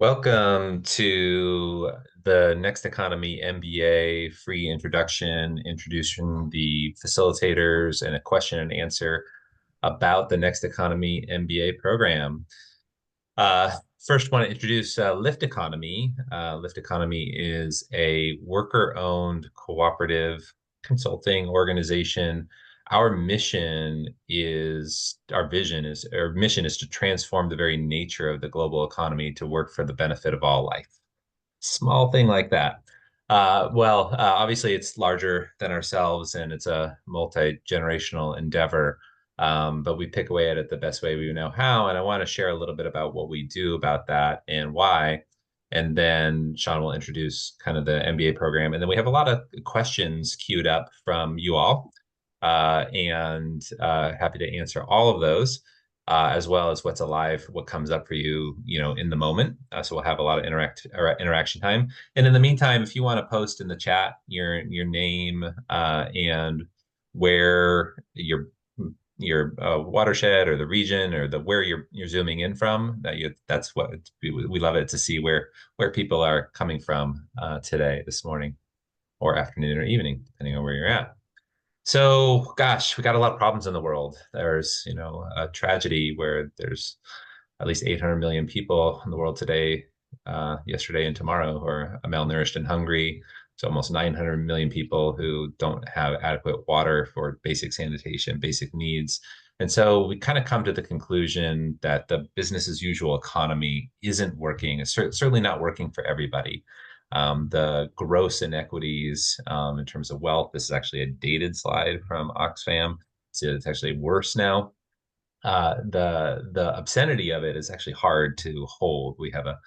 Welcome to the Next Economy MBA free introduction, introducing the facilitators and a question and answer about the Next Economy MBA program. First, want to introduce Lift Economy. Lift Economy is a worker-owned cooperative consulting organization. Our mission is, our mission is to transform the very nature of the global economy to work for the benefit of all life. Small thing like that. Obviously it's larger than ourselves and it's a multi-generational endeavor. But we pick away at it the best way we know how. And I want to share a little bit about what we do about that and why. And then Sean will introduce kind of the MBA program. And then we have a lot of questions queued up from you all. Happy to answer all of those. As well as what's alive, what comes up for you, in the moment. So we'll have a lot of interaction time. And in the meantime, if you want to post in the chat your name and where your watershed or the region or the where you're zooming in from, that's what we love it to see where people are coming from today, this morning, or afternoon or evening, depending on where you're at. So, gosh, we got a lot of problems in the world. There's, a tragedy where there's at least 800 million people in the world today, yesterday and tomorrow, who are malnourished and hungry. It's almost 900 million people who don't have adequate water for basic sanitation, basic needs. And so we kind of come to the conclusion that the business as usual economy isn't working. It's certainly not working for everybody. The gross inequities in terms of wealth. This is actually a dated slide from Oxfam. So it's actually worse now. The obscenity of it is actually hard to hold. We have a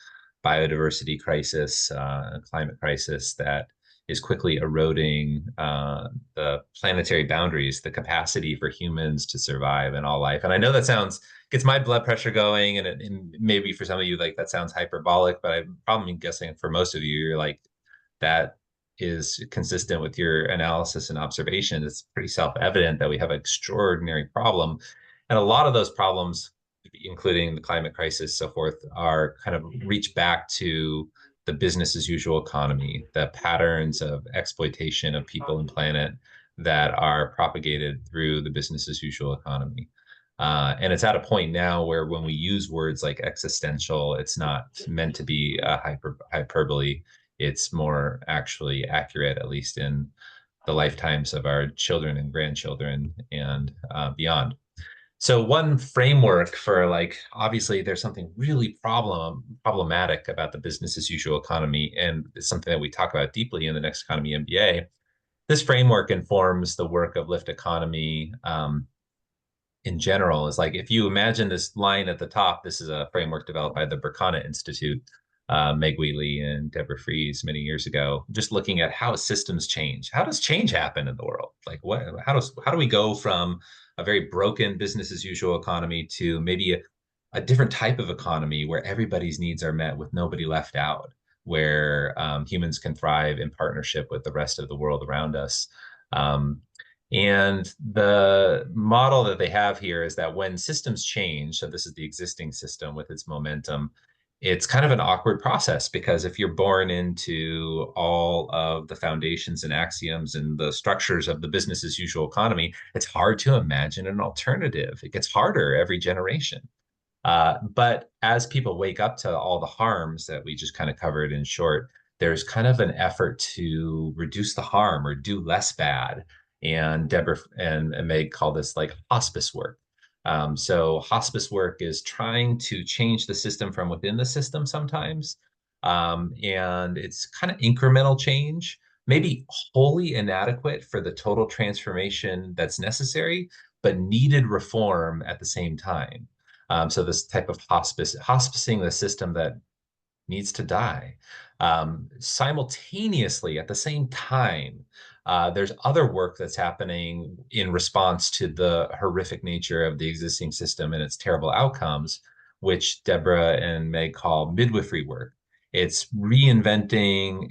biodiversity crisis, a climate crisis that is quickly eroding the planetary boundaries, the capacity for humans to survive in all life. And I know that gets my blood pressure going, and maybe for some of you, like, that sounds hyperbolic, but I'm probably guessing for most of you, you're like, that is consistent with your analysis and observation. It's pretty self-evident that we have an extraordinary problem. And a lot of those problems, including the climate crisis, so forth, are kind of reach back to the business as usual economy, the patterns of exploitation of people and planet that are propagated through the business as usual economy. And it's at a point now where when we use words like existential, it's not meant to be a hyperbole. It's more actually accurate, at least in the lifetimes of our children and grandchildren and beyond. So one framework for, like, obviously there's something really problematic about the business as usual economy, and it's something that we talk about deeply in the Next Economy MBA. This framework informs the work of Lift Economy in general. Is like, if you imagine this line at the top, this is a framework developed by the Berkana Institute, Meg Wheatley and Deborah Fries many years ago, just looking at how systems change. How does change happen in the world? Like, how do we go from a very broken business as usual economy to maybe a different type of economy where everybody's needs are met with nobody left out, where humans can thrive in partnership with the rest of the world around us. And the model that they have here is that when systems change, so this is the existing system with its momentum, it's kind of an awkward process, because if you're born into all of the foundations and axioms and the structures of the business as usual economy, it's hard to imagine an alternative. It gets harder every generation. But as people wake up to all the harms that we just kind of covered in short, there's kind of an effort to reduce the harm or do less bad. And Deborah and Meg call this like hospice work. So hospice work is trying to change the system from within the system sometimes. And it's kind of incremental change, maybe wholly inadequate for the total transformation that's necessary, but needed reform at the same time. So this type of hospicing the system that needs to die. Simultaneously, at the same time, there's other work that's happening in response to the horrific nature of the existing system and its terrible outcomes, which Deborah and Meg call midwifery work. It's reinventing,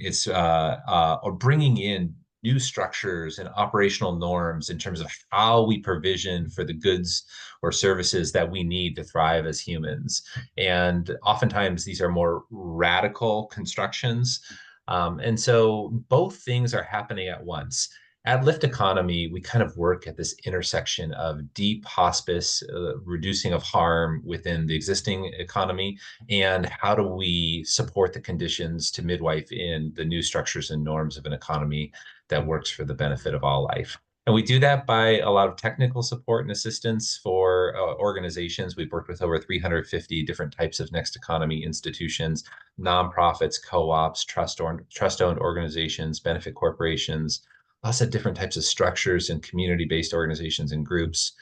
or bringing in new structures and operational norms in terms of how we provision for the goods or services that we need to thrive as humans. And oftentimes these are more radical constructions. And so both things are happening at once. At Lift Economy, we kind of work at this intersection of deep hospice, reducing of harm within the existing economy, and how do we support the conditions to midwife in the new structures and norms of an economy that works for the benefit of all life. And we do that by a lot of technical support and assistance for organizations. We've worked with over 350 different types of next economy institutions, nonprofits, co-ops, trust-owned organizations, benefit corporations, lots of different types of structures and community-based organizations and groups.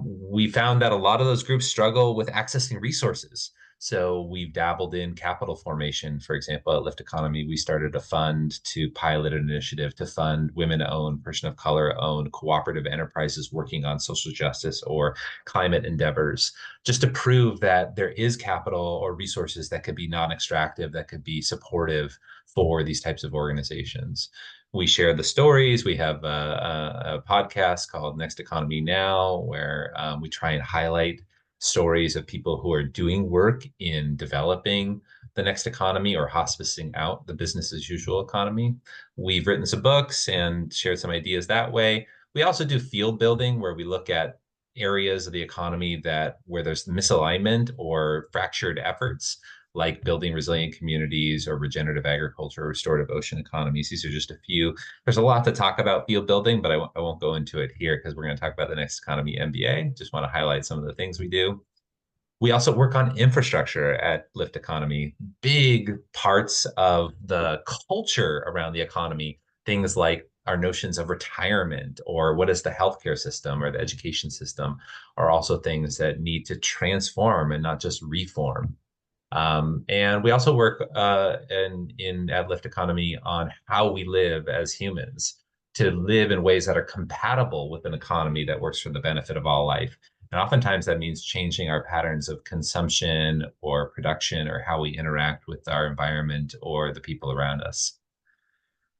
We found that a lot of those groups struggle with accessing resources. So we've dabbled in capital formation. For example, at Lift Economy, we started a fund to pilot an initiative to fund women-owned, person of color-owned cooperative enterprises working on social justice or climate endeavors, just to prove that there is capital or resources that could be non-extractive, that could be supportive for these types of organizations. We share the stories. We have a podcast called Next Economy Now, where we try and highlight stories of people who are doing work in developing the next economy or hospicing out the business as usual economy. We've written some books and shared some ideas that way. We also do field building where we look at areas of the economy that where there's misalignment or fractured efforts, like building resilient communities or regenerative agriculture or restorative ocean economies. These are just a few. There's a lot to talk about field building, but I won't go into it here because we're going to talk about the Next Economy MBA. Just want to highlight some of the things we do. We also work on infrastructure at Lift Economy, big parts of the culture around the economy, things like our notions of retirement or what is the healthcare system or the education system are also things that need to transform and not just reform. And we also work in at Lift Economy on how we live as humans to live in ways that are compatible with an economy that works for the benefit of all life. And oftentimes that means changing our patterns of consumption or production or how we interact with our environment or the people around us.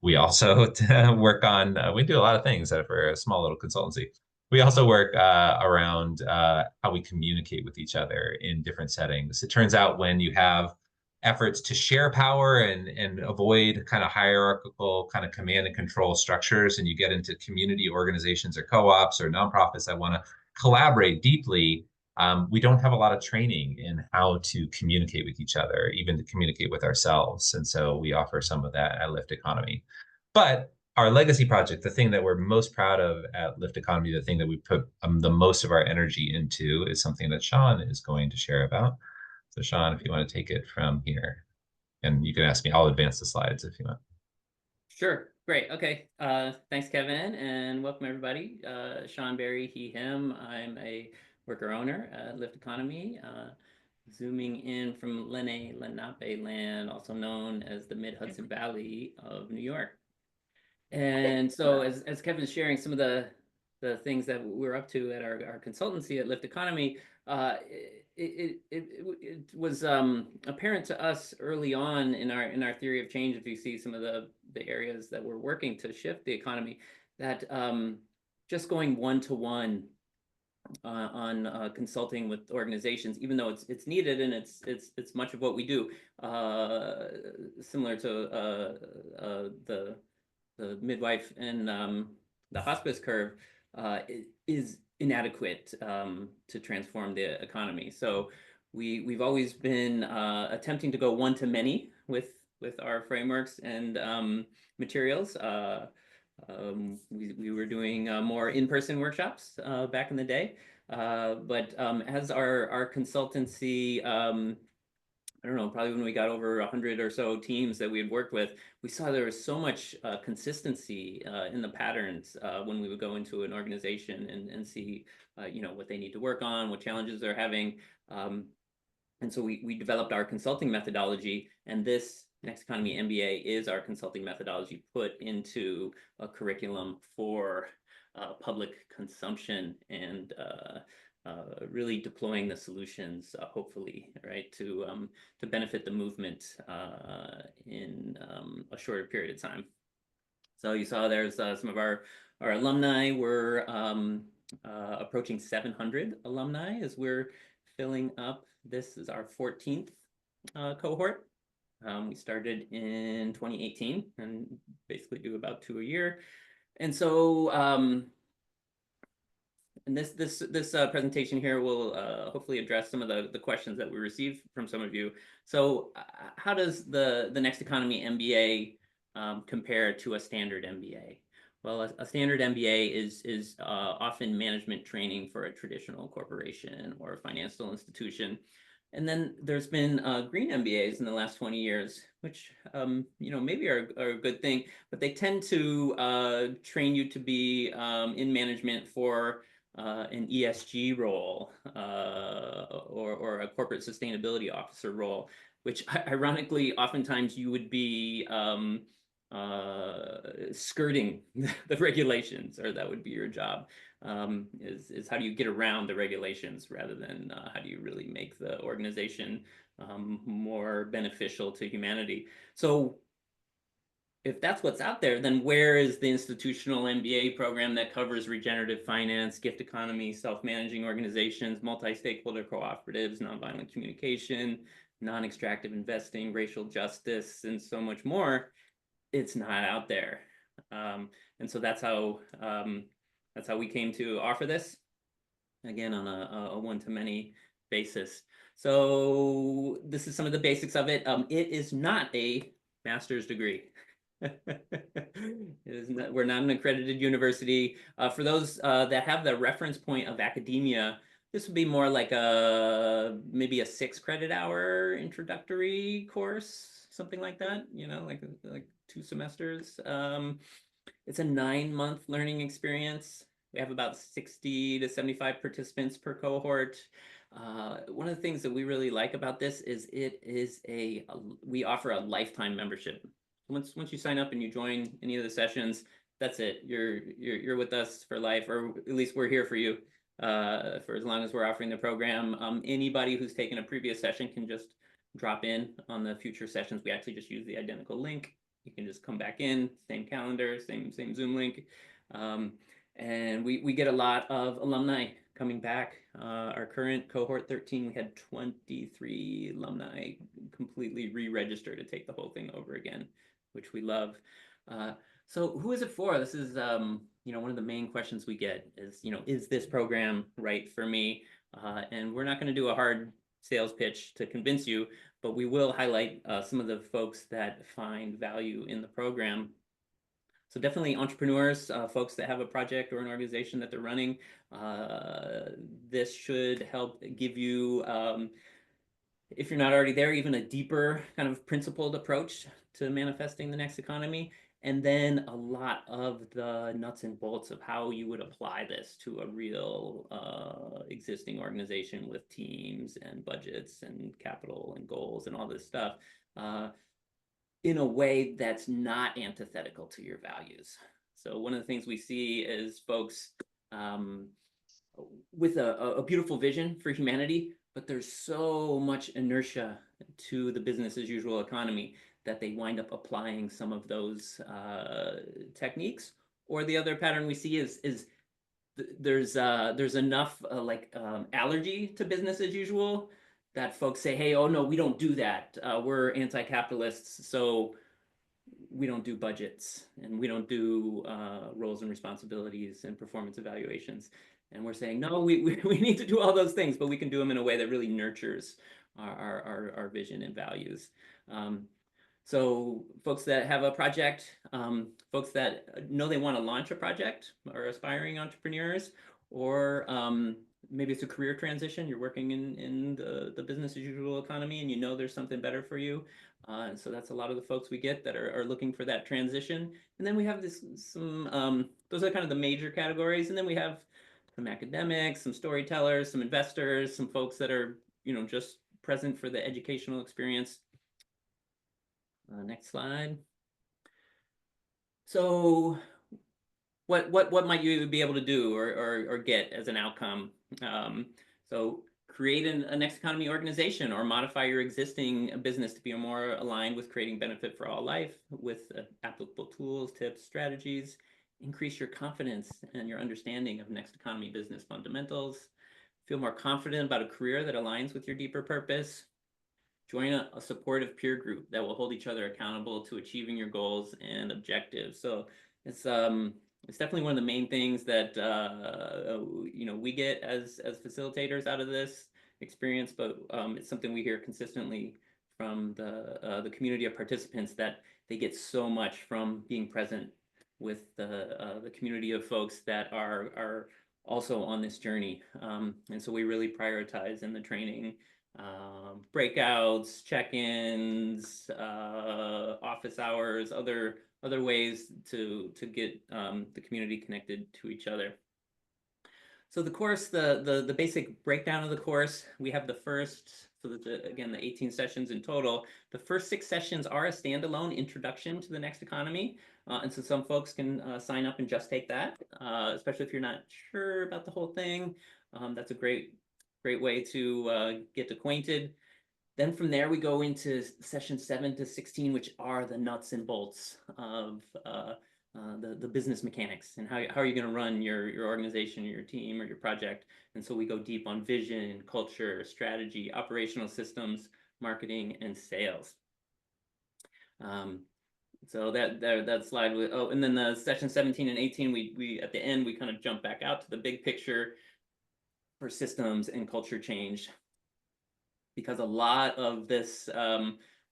We also work on, we do a lot of things for a small little consultancy. We also work around how we communicate with each other in different settings. It turns out when you have efforts to share power and avoid kind of hierarchical kind of command and control structures, and you get into community organizations or co-ops or nonprofits that want to collaborate deeply, we don't have a lot of training in how to communicate with each other, even to communicate with ourselves. And so we offer some of that at Lift Economy. But our legacy project, the thing that we're most proud of at Lift Economy, the thing that we put the most of our energy into is something that Sean is going to share about. So Sean, if you want to take it from here, and you can ask me, I'll advance the slides if you want. Sure. Great. Okay. Thanks, Kevin, and welcome everybody. Sean Berry, he, him. I'm a worker owner at Lift Economy, zooming in from Lenape land, also known as the Mid-Hudson Valley of New York. And so as Kevin's sharing some of the things that we're up to at our consultancy at Lift Economy, it was apparent to us early on in our theory of change, if you see some of the areas that we're working to shift the economy, that just going one-to-one on consulting with organizations, even though it's needed and it's much of what we do, similar to the midwife and the hospice curve, is inadequate to transform the economy. So we've always been attempting to go one to many with our frameworks and materials. We were doing more in-person workshops back in the day, but as our consultancy, I don't know, probably when we got over 100 or so teams that we had worked with, we saw there was so much consistency in the patterns when we would go into an organization and see, what they need to work on, what challenges they're having. And so we developed our consulting methodology, and this Next Economy MBA is our consulting methodology put into a curriculum for public consumption and really deploying the solutions, hopefully, right, to benefit the movement in a shorter period of time. So you saw there's some of our alumni. We're approaching 700 alumni as we're filling up. This is our 14th cohort. We started in 2018 and basically do about 2 a year. And so and this presentation here will hopefully address some of the questions that we received from some of you. So how does the Next Economy MBA compare to a standard MBA? Well, a standard MBA is often management training for a traditional corporation or a financial institution. And then there's been green MBAs in the last 20 years, which maybe are a good thing, but they tend to train you to be in management for an ESG role or a corporate sustainability officer role, which ironically, oftentimes you would be skirting the regulations, or that would be your job. Is how do you get around the regulations rather than how do you really make the organization more beneficial to humanity. So if that's what's out there, then where is the institutional MBA program that covers regenerative finance, gift economy, self-managing organizations, multi-stakeholder cooperatives, nonviolent communication, non-extractive investing, racial justice, and so much more? It's not out there. And so that's how we came to offer this, again, on a one-to-many basis. So this is some of the basics of it. It is not a master's degree. We're not an accredited university. For those that have the reference point of academia, this would be more like maybe a 6 credit hour introductory course, something like that, like 2 semesters. It's a 9-month learning experience. We have about 60 to 75 participants per cohort. One of the things that we really like about this is we offer a lifetime membership. Once you sign up and you join any of the sessions, that's it. You're with us for life, or at least we're here for you for as long as we're offering the program. Anybody who's taken a previous session can just drop in on the future sessions. We actually just use the identical link. You can just come back in, same calendar, same Zoom link. And we get a lot of alumni coming back. Our current cohort 13, we had 23 alumni completely re-register to take the whole thing over again, which we love. So who is it for? This is one of the main questions we get is this program right for me? And we're not going to do a hard sales pitch to convince you, but we will highlight some of the folks that find value in the program. So definitely entrepreneurs, folks that have a project or an organization that they're running. This should help give you, if you're not already there, even a deeper kind of principled approach to manifesting the next economy. And then a lot of the nuts and bolts of how you would apply this to a real existing organization with teams and budgets and capital and goals and all this stuff in a way that's not antithetical to your values. So one of the things we see is folks with a beautiful vision for humanity, but there's so much inertia to the business as usual economy that they wind up applying some of those techniques. Or the other pattern we see is there's enough allergy to business as usual that folks say, hey, oh no, we don't do that. We're anti-capitalists, so we don't do budgets and we don't do roles and responsibilities and performance evaluations. And we're saying, no, we need to do all those things, but we can do them in a way that really nurtures our vision and values. So folks that have a project, folks that know they want to launch a project, or aspiring entrepreneurs, or maybe it's a career transition. You're working in the business as usual economy and there's something better for you. And so that's a lot of the folks we get that are looking for that transition. And then we have those are kind of the major categories. And then we have some academics, some storytellers, some investors, some folks that are, just present for the educational experience. Next slide. So what might you be able to do or get as an outcome? So create a next economy organization or modify your existing business to be more aligned with creating benefit for all life with applicable tools, tips, strategies. Increase your confidence and your understanding of next economy business fundamentals. Feel more confident about a career that aligns with your deeper purpose. Join a supportive peer group that will hold each other accountable to achieving your goals and objectives. So it's definitely one of the main things that we get as facilitators out of this experience, but it's something we hear consistently from the community of participants, that they get so much from being present with the community of folks that are also on this journey. And so we really prioritize in the training breakouts, check-ins, office hours, other ways to get the community connected to each other. So the course, the basic breakdown of the course, we have the first, so that again, the 18 sessions in total. The first 6 sessions are a standalone introduction to the next economy. And so some folks can sign up and just take that, especially if you're not sure about the whole thing. That's a great way to get acquainted. Then from there, we go into session 7 to 16, which are the nuts and bolts of the business mechanics and how are you going to run your organization, your team, or your project. And so we go deep on vision, culture, strategy, operational systems, marketing, and sales. So that slide with, oh, and then the session 17 and 18, we at the end, we kind of jump back out to the big picture for systems and culture change, because a lot of this,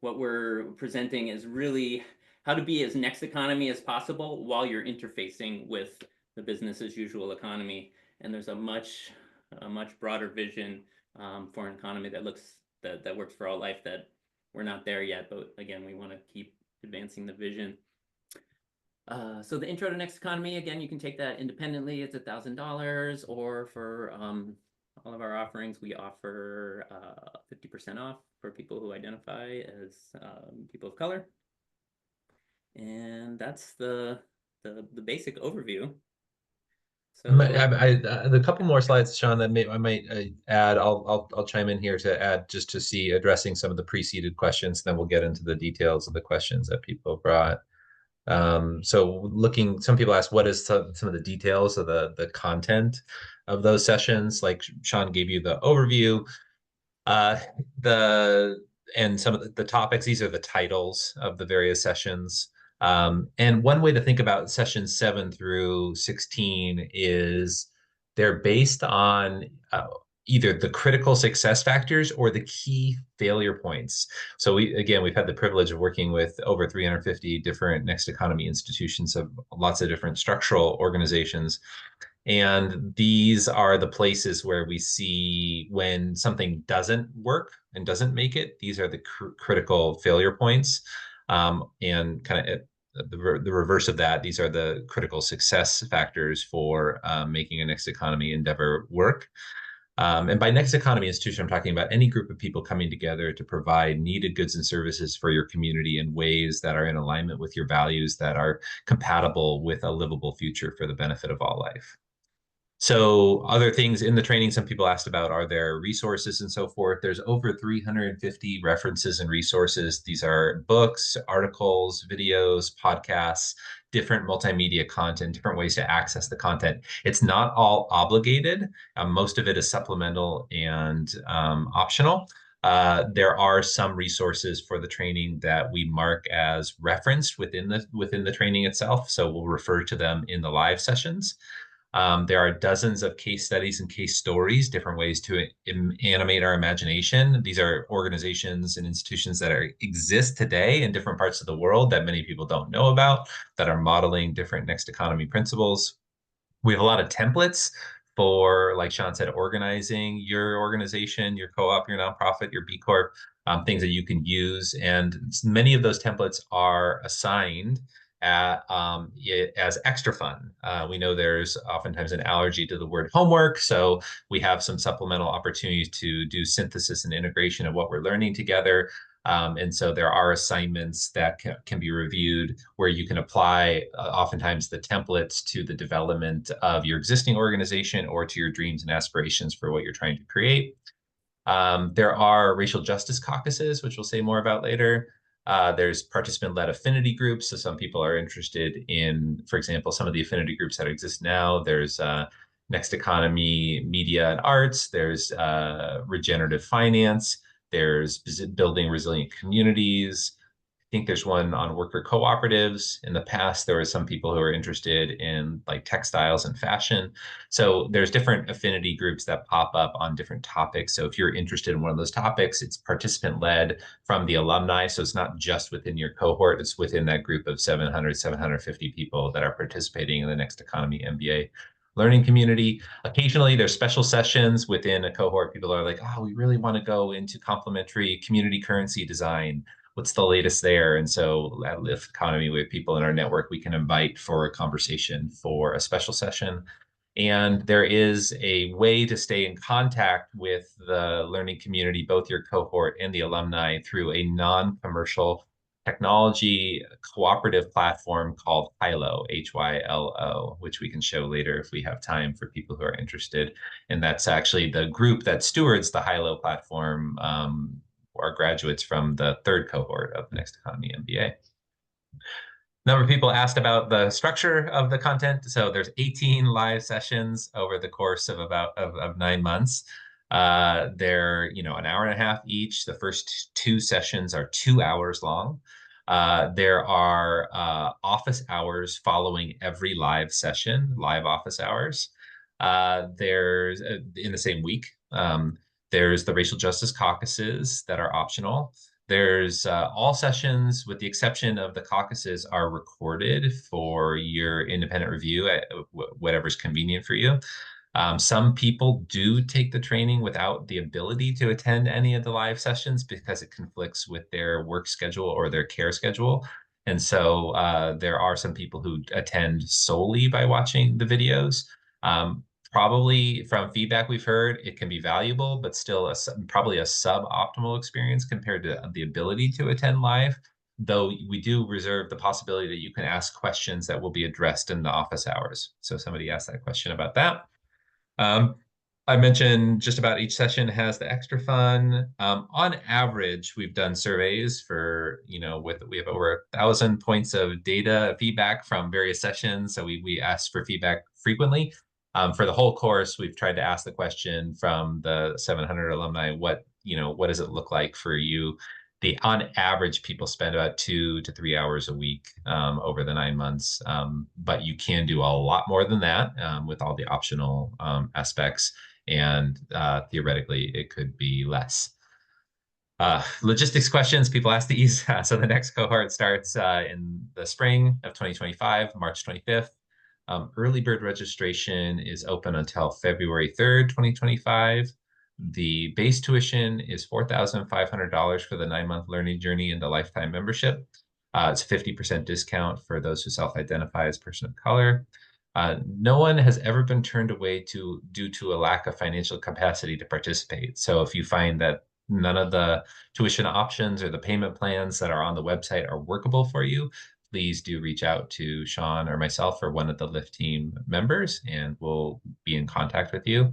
what we're presenting is really how to be as next economy as possible while you're interfacing with the business as usual economy. And there's a much broader vision for an economy that works for all life, that we're not there yet, but again, we want to keep advancing the vision. So the intro to next economy, again, you can take that independently. It's $1,000, or for all of our offerings, we offer 50% off for people who identify as people of color. And that's the basic overview. So the couple more slides, Sean, that I might add. I'll chime in here to add, just to see, addressing some of the preceded questions. Then we'll get into the details of the questions that people brought. So some people ask, what is some of the details of the content of those sessions? Like Sean gave you the overview, and some of the topics. These are the titles of the various sessions. And one way to think about sessions 7 through 16 is they're based on either the critical success factors or the key failure points. So we've had the privilege of working with over 350 different next economy institutions of lots of different structural organizations. And these are the places where we see when something doesn't work and doesn't make it. These are the critical failure points. And kind of the reverse of that, these are the critical success factors for making a next economy endeavor work. And by next economy institution, I'm talking about any group of people coming together to provide needed goods and services for your community in ways that are in alignment with your values, that are compatible with a livable future for the benefit of all life. So other things in the training, some people asked about, are there resources and so forth? There's over 350 references and resources. These are books, articles, videos, podcasts, different multimedia content, different ways to access the content. It's not all obligated. Most of it is supplemental and optional. There are some resources for the training that we mark as referenced within the training itself. So we'll refer to them in the live sessions. There are dozens of case studies and case stories, different ways to animate our imagination. These are organizations and institutions that exist today in different parts of the world that many people don't know about, that are modeling different next economy principles. We have a lot of templates for, like Sean said, organizing your organization, your co-op, your nonprofit, your B Corp, things that you can use. And many of those templates are assigned as extra fun. We know there's oftentimes an allergy to the word homework, so we have some supplemental opportunities to do synthesis and integration of what we're learning together. And so there are assignments that can be reviewed where you can apply oftentimes the templates to the development of your existing organization or to your dreams and aspirations for what you're trying to create. There are racial justice caucuses, which we'll say more about later. There's participant-led affinity groups. So some people are interested in, for example, some of the affinity groups that exist now. There's Next Economy, Media and Arts. There's regenerative finance. There's building resilient communities. I think there's one on worker cooperatives. In the past, there were some people who are interested in like textiles and fashion. So there's different affinity groups that pop up on different topics. So if you're interested in one of those topics, it's participant led from the alumni. So it's not just within your cohort, it's within that group of 700, 750 people that are participating in the Next Economy MBA learning community. Occasionally there's special sessions within a cohort. People are like, oh, we really want to go into complementary community currency design. What's the latest there? And so at Lyft Economy, we have people in our network we can invite for a conversation for a special session. And there is a way to stay in contact with the learning community, both your cohort and the alumni, through a non-commercial technology cooperative platform called Hylo, Hylo, which we can show later if we have time for people who are interested. And that's actually the group that stewards the Hylo platform, our graduates from the third cohort of the Next Economy MBA. Number of people asked about the structure of the content. So there's 18 live sessions over the course of about 9 months. They're, an hour and a half each. The first 2 sessions are 2 hours long. There are office hours following every live session, live office hours. There's in the same week. There's the racial justice caucuses that are optional. There's all sessions, with the exception of the caucuses, are recorded for your independent review at whatever's convenient for you. Some people do take the training without the ability to attend any of the live sessions because it conflicts with their work schedule or their care schedule. And so there are some people who attend solely by watching the videos. Probably from feedback we've heard, it can be valuable, but still probably a suboptimal experience compared to the ability to attend live, though we do reserve the possibility that you can ask questions that will be addressed in the office hours. So somebody asked that question about that. I mentioned just about each session has the extra fun. On average, we've done surveys for, we have over 1,000 points of data feedback from various sessions. So we ask for feedback frequently. For the whole course, we've tried to ask the question from the 700 alumni, what does it look like for you? On average, people spend about 2 to 3 hours a week over the 9 months, but you can do a lot more than that with all the optional aspects, and theoretically, it could be less. Logistics questions people ask these. So the next cohort starts in the spring of 2025, March 25th. Early bird registration is open until February 3rd, 2025. The base tuition is $4,500 for the 9-month learning journey and the lifetime membership. It's a 50% discount for those who self-identify as person of color. No one has ever been turned away due to a lack of financial capacity to participate. So if you find that none of the tuition options or the payment plans that are on the website are workable for you, please do reach out to Sean or myself or one of the Lyft team members, and we'll be in contact with you.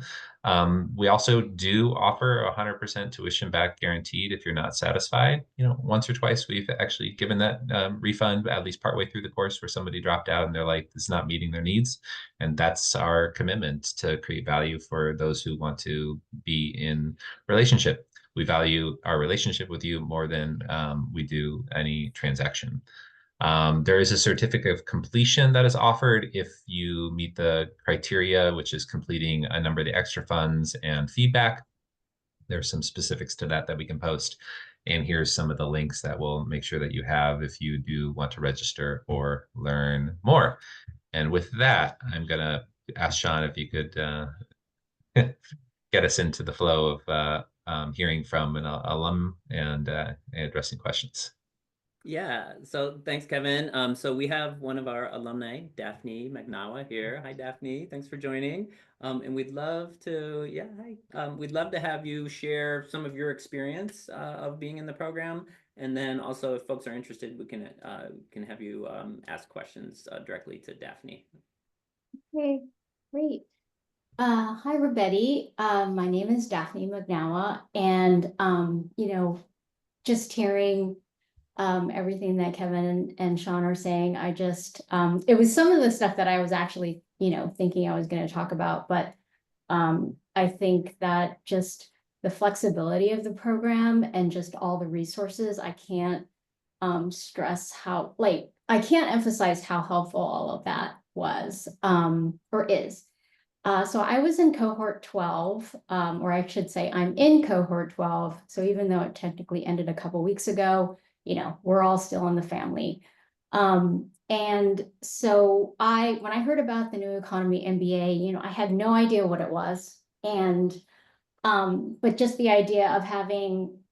We also do offer 100% tuition back guaranteed if you're not satisfied. Once or twice we've actually given that refund at least partway through the course where somebody dropped out and they're like, it's not meeting their needs. And that's our commitment to create value for those who want to be in relationship. We value our relationship with you more than we do any transaction. There is a certificate of completion that is offered if you meet the criteria, which is completing a number of the extra funds and feedback. There's some specifics to that we can post. And here's some of the links that we'll make sure that you have if you do want to register or learn more. And with that, I'm going to ask Sean if you could get us into the flow of hearing from an alum and addressing questions. Yeah, so thanks, Kevin. So we have one of our alumni, Daphne McNawa here. Hi, Daphne. Thanks for joining. And we'd love to, hi. We'd love to have you share some of your experience of being in the program. And then also, if folks are interested, we can have you ask questions directly to Daphne. Okay, great. Hi, Robetti. My name is Daphne McNowa, and just hearing everything that Kevin and Sean are saying, it was some of the stuff that I was actually, thinking I was going to talk about, but I think that just the flexibility of the program and just all the resources, I can't stress how, like, I can't emphasize how helpful all of that was or is. So I was in cohort 12, or I should say I'm in cohort 12. So even though it technically ended a couple weeks ago, we're all still in the family. And so when I heard about the New Economy MBA, I had no idea what it was. But just the idea of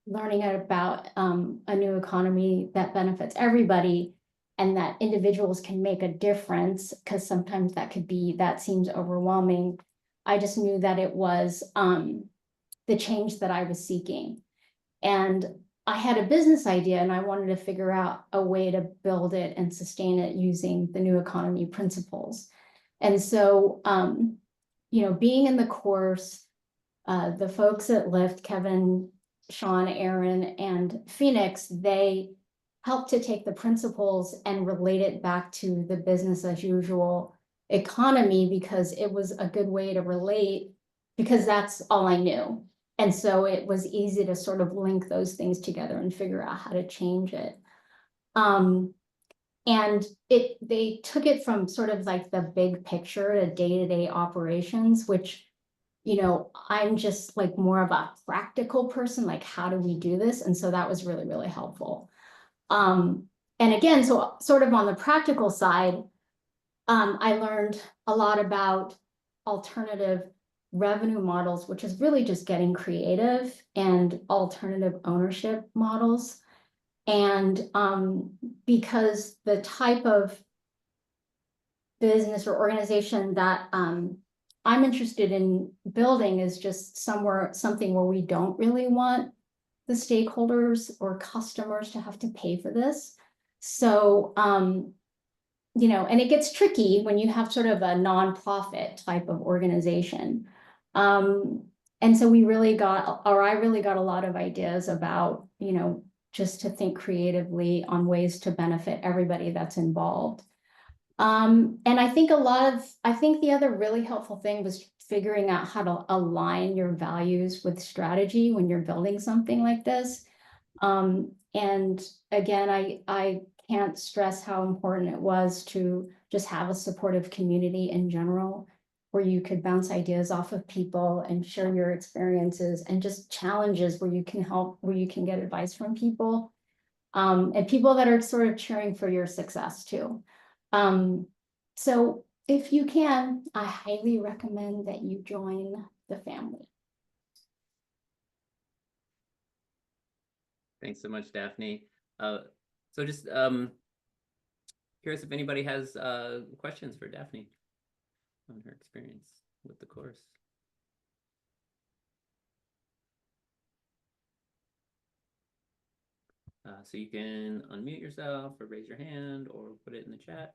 learning about a new economy that benefits everybody and that individuals can make a difference, because sometimes that seems overwhelming. I just knew that it was the change that I was seeking. And I had a business idea and I wanted to figure out a way to build it and sustain it using the new economy principles. And so, being in the course, the folks at Lyft, Kevin, Sean, Aaron, and Phoenix, they helped to take the principles and relate it back to the business as usual economy, because it was a good way to relate, because that's all I knew. And so it was easy to sort of link those things together and figure out how to change it. And they took it from sort of like the big picture to day-to-day operations, which I'm just like more of a practical person, like how do we do this? And so that was really, really helpful. And again, so sort of on the practical side, I learned a lot about alternative revenue models, which is really just getting creative, and alternative ownership models. And because the type of business or organization that I'm interested in building is just something where we don't really want the stakeholders or customers to have to pay for this. So, and it gets tricky when you have sort of a nonprofit type of organization. And so I really got a lot of ideas about, just to think creatively on ways to benefit everybody that's involved. And I think the other really helpful thing was figuring out how to align your values with strategy when you're building something like this. And again, I can't stress how important it was to just have a supportive community in general, where you could bounce ideas off of people and share your experiences, and just challenges where you can get advice from people. And people that are sort of cheering for your success too. So if you can, I highly recommend that you join the family. Thanks so much, Daphne. So just curious if anybody has questions for Daphne on her experience with the course. So you can unmute yourself or raise your hand or put it in the chat.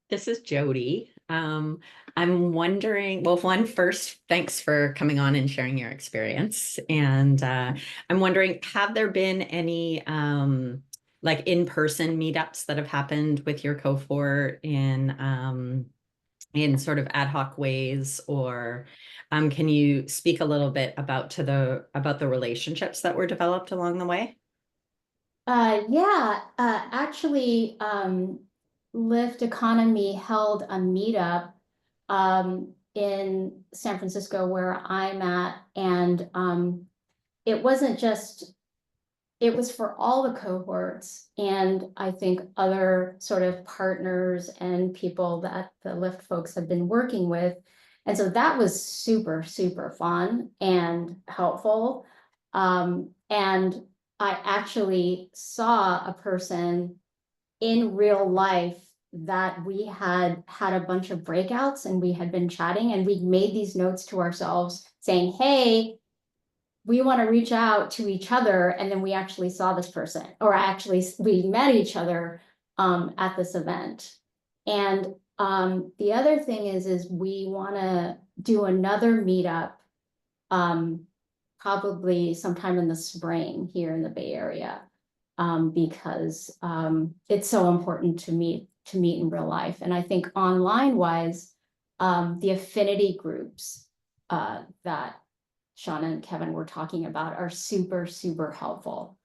This is Jody. I'm wondering, well, first, thanks for coming on and sharing your experience. And I'm wondering, have there been any like in-person meetups that have happened with your cohort in sort of ad hoc ways, or can you speak a little bit about the relationships that were developed along the way? Yeah, actually, Lyft Economy held a meetup in San Francisco where I'm at, and it wasn't just, it was for all the cohorts, and I think other sort of partners and people that the Lyft folks have been working with. And so that was super, super fun and helpful. And I actually saw a person in real life that we had had a bunch of breakouts, and we had been chatting, and we'd made these notes to ourselves saying, hey, we want to reach out to each other. And then we actually saw this person, or actually we met each other at this event. And The other thing is we want to do another meetup, probably sometime in the spring here in the Bay Area, because it's so important to meet in real life. And I think online wise, the affinity groups that Shauna and Kevin were talking about are super, super helpful,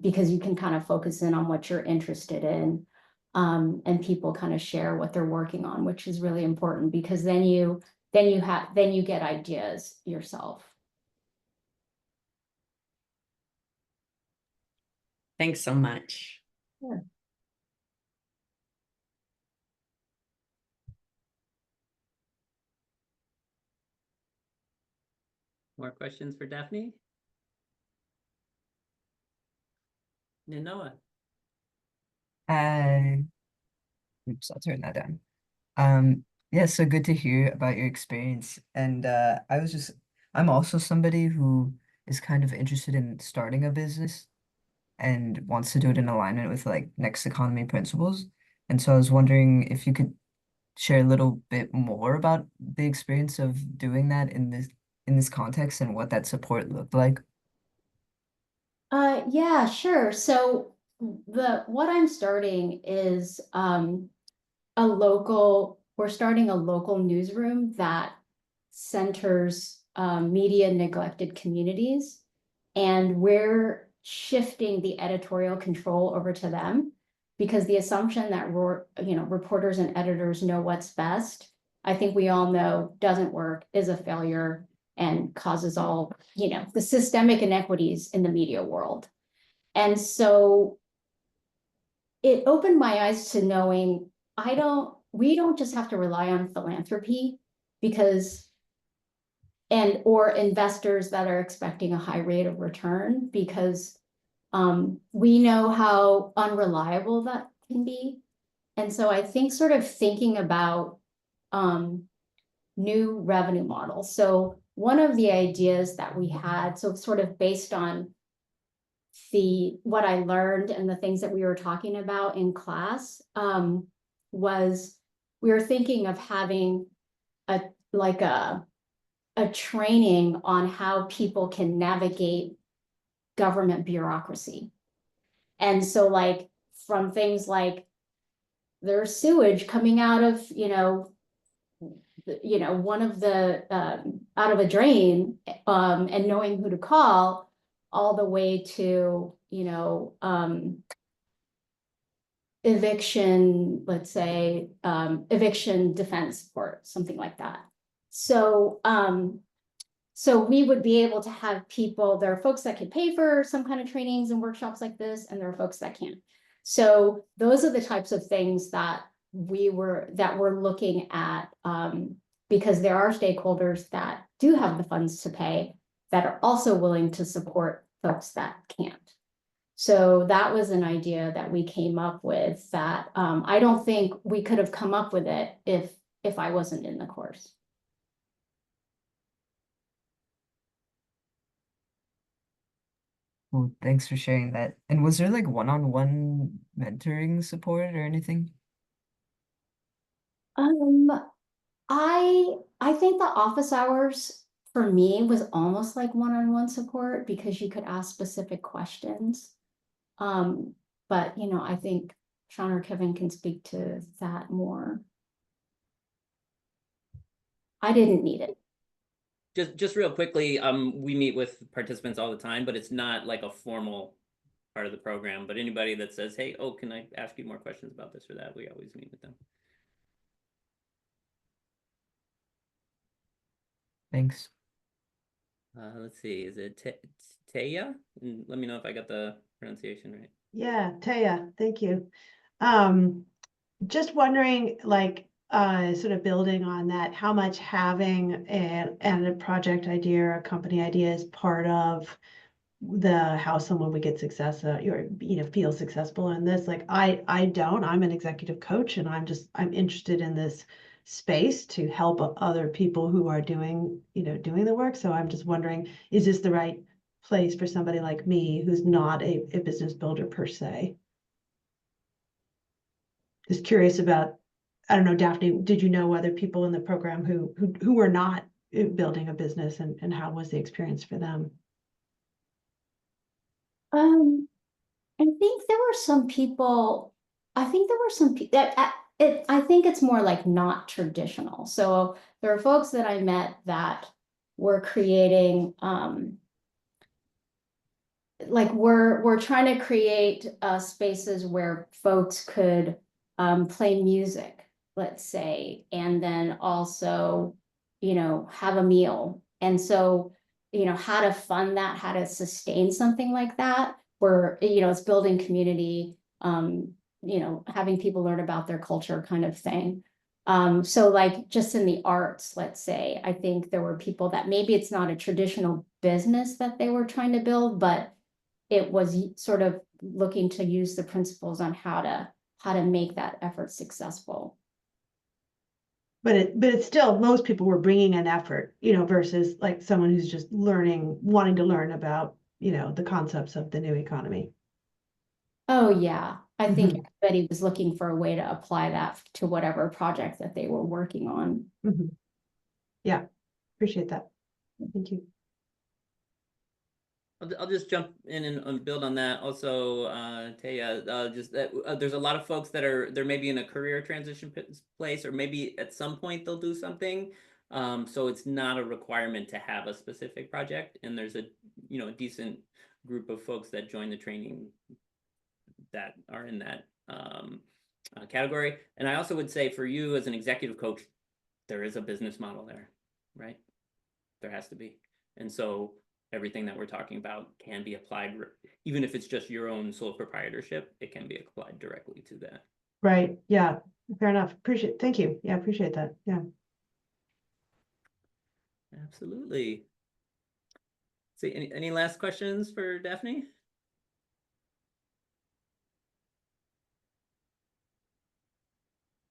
because you can kind of focus in on what you're interested in, and people kind of share what they're working on, which is really important, because then you get ideas yourself. Thanks so much. Yeah. More questions for Daphne? Noah. Oops, I'll turn that down. Yeah, so good to hear about your experience. And I'm also somebody who is kind of interested in starting a business and wants to do it in alignment with like next economy principles. And so I was wondering if you could share a little bit more about the experience of doing that in this context and what that support looked like. Yeah, sure. So what I'm starting is we're starting a local newsroom that centers media neglected communities, and we're shifting the editorial control over to them, because the assumption that reporters and editors know what's best, I think we all know doesn't work, is a failure, and causes all the systemic inequities in the media world. And so it opened my eyes to knowing we don't just have to rely on philanthropy, or investors that are expecting a high rate of return, because we know how unreliable that can be. And so I think sort of thinking about new revenue models. So one of the ideas that we had, so sort of based on what I learned and the things that we were talking about in class, was we were thinking of having a training on how people can navigate government bureaucracy. And so like from things like there's sewage coming out of, one of the, out of a drain, and knowing who to call, all the way to, eviction, let's say, eviction defense support, something like that. So, so we would be able to have people, there are folks that can pay for some kind of trainings and workshops like this, and there are folks that can't. So those are the types of things that we're looking at, because there are stakeholders that do have the funds to pay that are also willing to support folks that can't. So that was an idea that we came up with that I don't think we could have come up with it if I wasn't in the course. Well, thanks for sharing that. And was there like one-on-one mentoring support or anything? I think the office hours for me was almost like one-on-one support, because you could ask specific questions. But I think Sean or Kevin can speak to that more. I didn't need it. Just real quickly, we meet with participants all the time, but it's not like a formal part of the program. But anybody that says, hey, oh, can I ask you more questions about this or that, we always meet with them. Thanks. Let's see, is it Taya? And let me know if I got the pronunciation right. Yeah, Taya, thank you. Just wondering, like, sort of building on that, how much having a project idea or a company idea is part of how someone would get success, or feel successful in this. Like I'm an executive coach, and I'm interested in this space to help other people who are doing the work. So I'm just wondering, is this the right place for somebody like me who's not a business builder per se? Just curious about I don't know, Daphne, did you know other people in the program who were not building a business, and how was the experience for them? I think there were some people, I think there were some people that I think it's more like not traditional. So there are folks that I met that were creating, like we're trying to create spaces where folks could play music, let's say, and then also, have a meal. And so, how to fund that, how to sustain something like that, where, it's building community, having people learn about their culture kind of thing. So like just in the arts, let's say, I think there were people that maybe it's not a traditional business that they were trying to build, but it was sort of looking to use the principles on how to make that effort successful. But it's still, most people were bringing an effort, versus like someone who's just wanting to learn about, the concepts of the new economy. Oh, yeah. I think Mhm. everybody was looking for a way to apply that to whatever project that they were working on. Yeah, appreciate that. Thank you. I'll just jump in and build on that. Also, Taya, just that there's a lot of folks that they're maybe in a career transition place, or maybe at some point they'll do something. So it's not a requirement to have a specific project, and there's a decent group of folks that join the training that are in that category. And I also would say for you as an executive coach, there is a business model there, right? There has to be, and so everything that we're talking about can be applied, even if it's just your own sole proprietorship, it can be applied directly to that. Right. Yeah. Fair enough. Thank you. Yeah. Appreciate that. Yeah. Absolutely. See, any last questions for Daphne?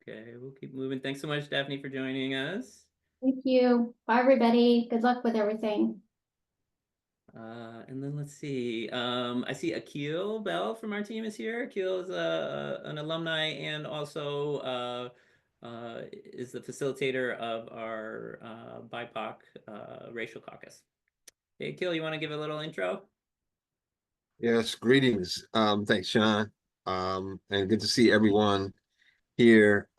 Okay, we'll keep moving. Thanks so much, Daphne, for joining us. Thank you. Bye, everybody. Good luck with everything. And then let's see. I see Akil Bell from our team is here. Akil is an alumni and also is the facilitator of our BIPOC racial caucus. Hey, Akil, you want to give a little intro? Yes, greetings. Thanks, Sean. And good to see everyone here.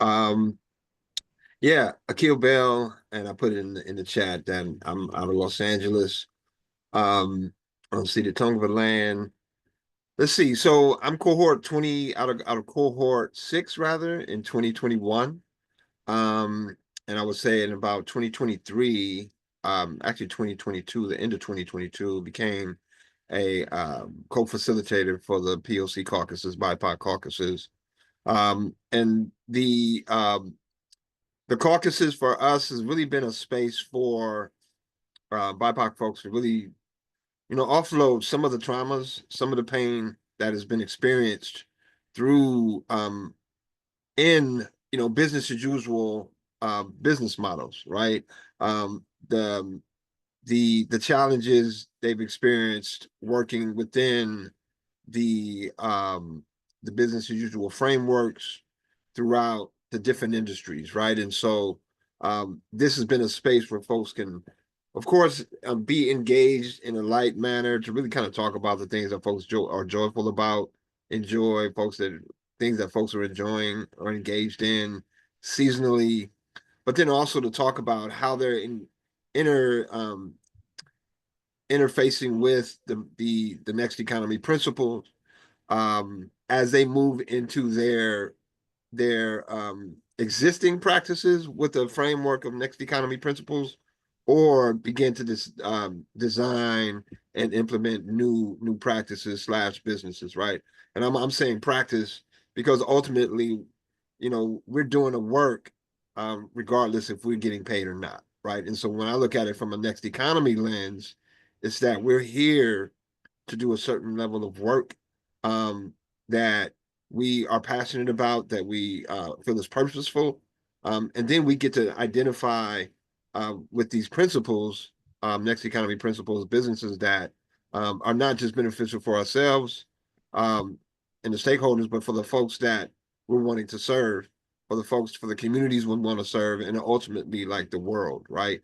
Yeah, Akil Bell, and I put it in the chat that I'm out of Los Angeles. I don't see the tongue of the land. Let's see. So I'm cohort 20 out of cohort 6 rather in 2021. And I would say in about 2023, actually 2022, the end of 2022, became a co-facilitator for the POC caucuses, BIPOC caucuses. And the caucuses for us has really been a space for BIPOC folks to really, offload some of the traumas, some of the pain that has been experienced through in business as usual business models, right? The challenges they've experienced working within the business as usual frameworks throughout the different industries, right? And so this has been a space where folks can, of course, be engaged in a light manner to really kind of talk about the things that folks are joyful about, enjoy things that folks are enjoying or engaged in seasonally, but then also to talk about how they're interfacing with the next economy principles as they move into their existing practices with the framework of next economy principles, or begin to design and implement new practices / businesses, right? And I'm saying practice because ultimately, we're doing a work regardless if we're getting paid or not, right? And so when I look at it from a next economy lens, it's that we're here to do a certain level of work that we are passionate about, that we feel is purposeful. And then we get to identify with these principles, next economy principles, businesses that are not just beneficial for ourselves and the stakeholders, but for the folks that we're wanting to serve. for the folks, for the communities we want to serve, and ultimately like the world, right?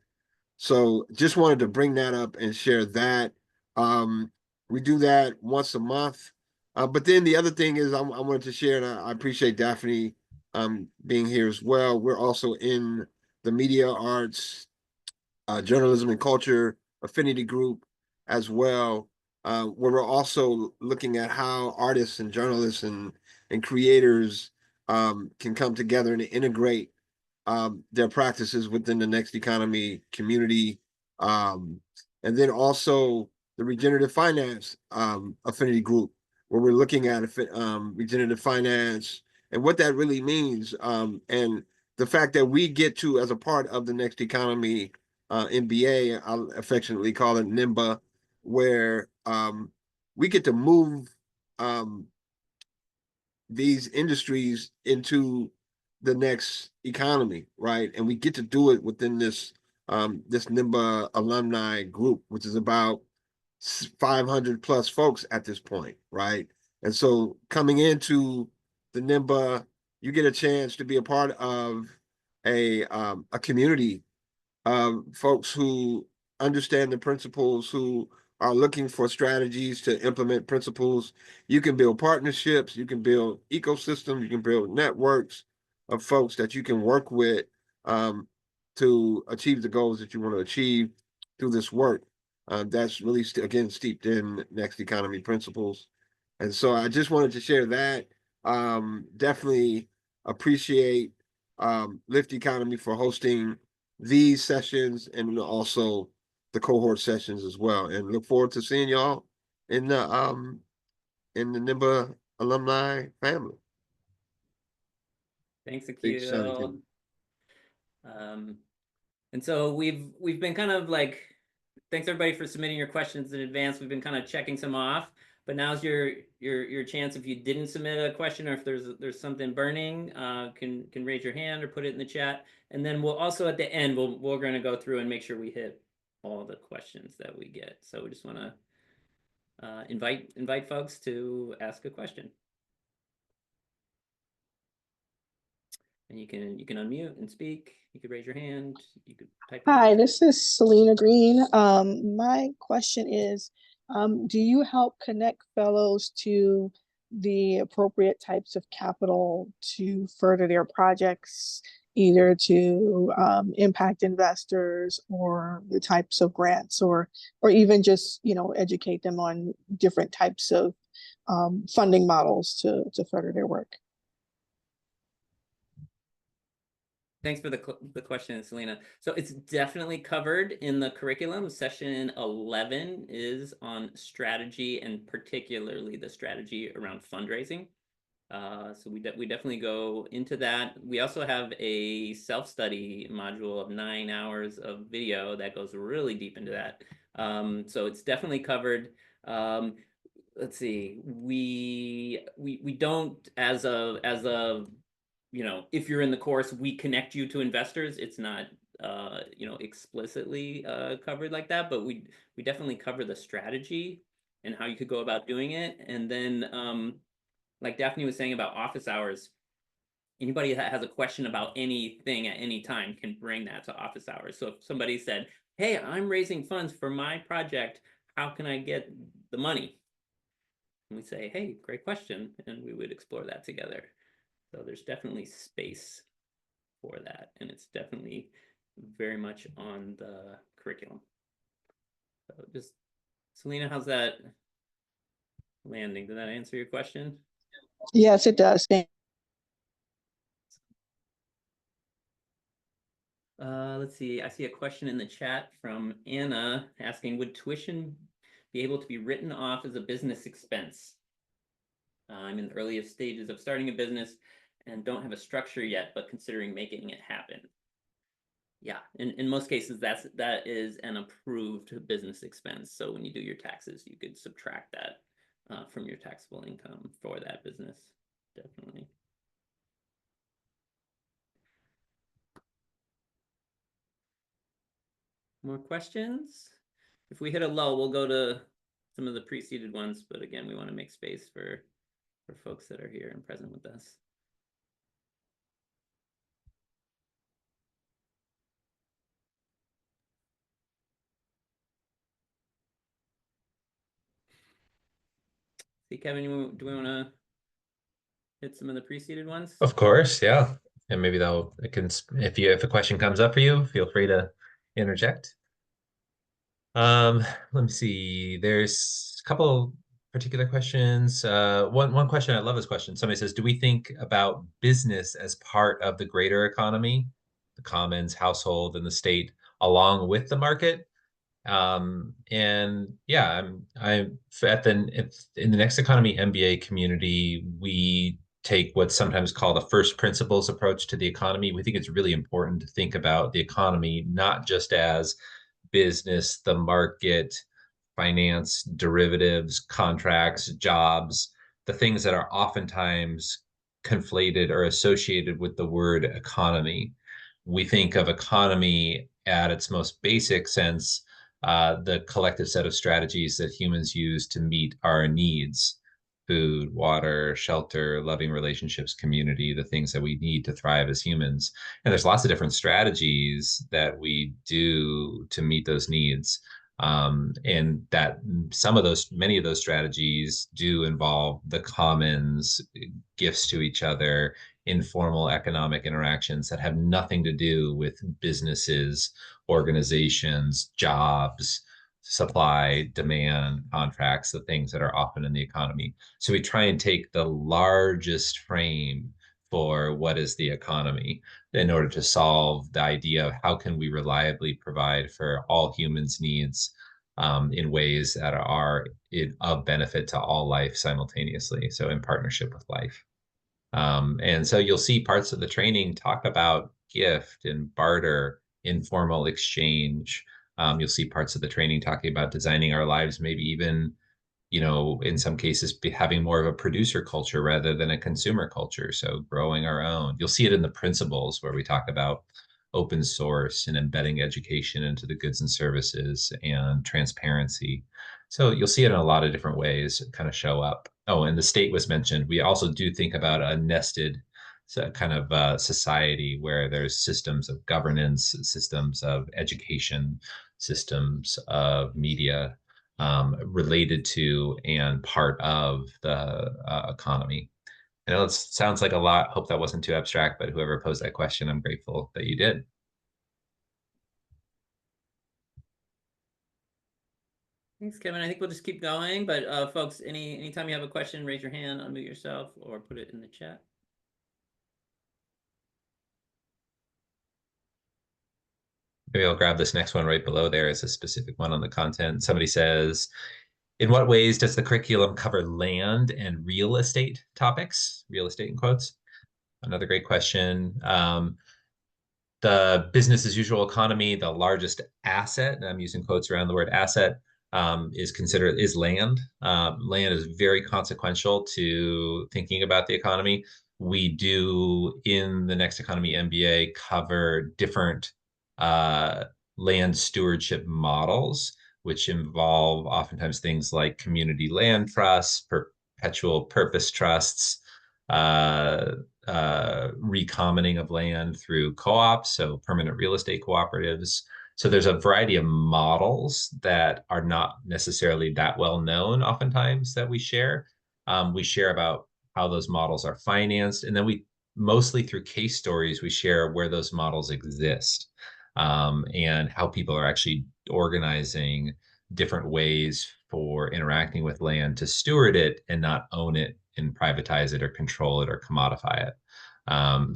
So just wanted to bring that up and share that. We do that once a month. But then the other thing is I wanted to share, and I appreciate Daphne being here as well. We're also in the media arts, journalism and culture affinity group as well, where we're also looking at how artists and journalists and creators can come together and integrate their practices within the Next Economy community. And then also the regenerative finance affinity group, where we're looking at regenerative finance and what that really means. And the fact that we get to, as a part of the Next Economy MBA, I'll affectionately call it NIMBA, where we get to move these industries into the next economy, right? And we get to do it within this NIMBA alumni group, which is about 500 plus folks at this point, right? And so coming into the NIMBA, you get a chance to be a part of a community of folks who understand the principles, who are looking for strategies to implement principles. You can build partnerships, you can build ecosystems, you can build networks of folks that you can work with to achieve the goals that you want to achieve through this work. That's really, again, steeped in Next Economy principles. And so I just wanted to share that. Definitely appreciate Lift Economy for hosting these sessions and also the cohort sessions as well. And look forward to seeing y'all in the NIMBA alumni family. Thanks, Big shout out to Akil. you. And so we've been kind of like, thanks everybody for submitting your questions in advance. We've been kind of checking some off, but now's your chance. If you didn't submit a question, or if there's something burning, can raise your hand or put it in the chat. And then we'll also at the end we're going to go through and make sure we hit all the questions that we get. So we just want to invite folks to ask a question. And you can unmute and speak. You could raise your hand. You could type. Hi, this is Selena Green. My question is, do you help connect fellows to the appropriate types of capital to further their projects, either to impact investors or the types of grants, or even just, educate them on different types of funding models to further their work? Thanks for the question, Selena. So it's definitely covered in the curriculum. Session 11 is on strategy, and particularly the strategy around fundraising. So we definitely go into that. We also have a self-study module of 9 hours of video that goes really deep into that. So it's definitely covered. Let's see. We don't, as a if you're in the course, we connect you to investors. It's not, explicitly covered like that, but we definitely cover the strategy and how you could go about doing it. And then, like Daphne was saying about office hours, anybody that has a question about anything at any time can bring that to office hours. So if somebody said, "Hey, I'm raising funds for my project, how can I get the money?" And we say, "Hey, great question," and we would explore that together. So there's definitely space for that, and it's definitely very much on the curriculum. So just, Selena, how's that landing? Did that answer your question? Yes, it does. Let's see. I see a question in the chat from Anna asking, would tuition be able to be written off as a business expense? I'm in the earliest stages of starting a business and don't have a structure yet, but considering making it happen. Yeah, in most cases, that is an approved business expense. So when you do your taxes, you could subtract that from your taxable income for that business, definitely. More questions? If we hit a lull, we'll go to some of the preceded ones, but again, we want to make space for folks that are here and present with us. See, Kevin, do we want to hit some of the preceded ones? Of course, yeah. And maybe if a question comes up for you, feel free to interject. Let me see. There's a couple particular questions. One question, I love this question. Somebody says, do we think about business as part of the greater economy, the commons, household, and the state, along with the market? And yeah, I'm in the Next Economy MBA community, we take what's sometimes called a first principles approach to the economy. We think it's really important to think about the economy not just as business, the market, finance, derivatives, contracts, jobs, the things that are oftentimes conflated or associated with the word economy. We think of economy at its most basic sense, the collective set of strategies that humans use to meet our needs: food, water, shelter, loving relationships, community, the things that we need to thrive as humans. And there's lots of different strategies that we do to meet those needs. And that many of those strategies do involve the commons, gifts to each other, informal economic interactions that have nothing to do with businesses, organizations, jobs, supply, demand, contracts, the things that are often in the economy. So we try and take the largest frame for what is the economy in order to solve the idea of how can we reliably provide for all humans' needs in ways that are of benefit to all life simultaneously, so in partnership with life. And so you'll see parts of the training talk about gift and barter, informal exchange. You'll see parts of the training talking about designing our lives, maybe even, in some cases, having more of a producer culture rather than a consumer culture. So growing our own. You'll see it in the principles where we talk about open source and embedding education into the goods and services and transparency. So you'll see it in a lot of different ways kind of show up. Oh, and the state was mentioned. We also do think about a nested kind of society where there's systems of governance, systems of education, systems of media, related to and part of the economy. I know it sounds like a lot. Hope that wasn't too abstract, but whoever posed that question, I'm grateful that you did. Thanks, Kevin. I think we'll just keep going, but folks, anytime you have a question, raise your hand, unmute yourself, or put it in the chat. Maybe I'll grab this next one right below there as a specific one on the content. Somebody says, in what ways does the curriculum cover land and real estate topics? Real estate in quotes. Another great question. The business as usual economy, the largest asset, and I'm using quotes around the word asset, is land. Land is very consequential to thinking about the economy. We do, in the Next Economy MBA, cover different land stewardship models, which involve oftentimes things like community land trusts, perpetual purpose trusts, recommoning of land through co-ops, so permanent real estate cooperatives. So there's a variety of models that are not necessarily that well known oftentimes that we share. We share about how those models are financed, and then we mostly through case stories, we share where those models exist, and how people are actually organizing different ways for interacting with land to steward it and not own it and privatize it or control it or commodify it.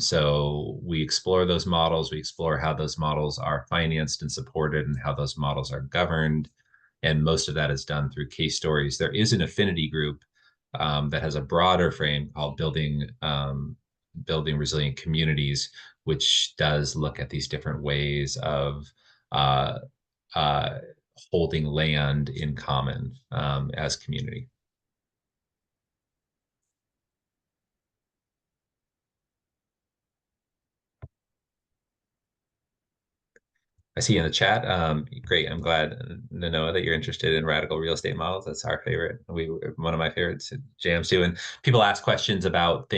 So we explore those models, we explore how those models are financed and supported and how those models are governed. And most of that is done through case stories. There is an affinity group that has a broader frame called Building Resilient Communities, which does look at these different ways of holding land in common as community. I see in the chat. Great. I'm glad, Noah, that you're interested in radical real estate models. That's our favorite. One of my favorites jams too. And people ask questions about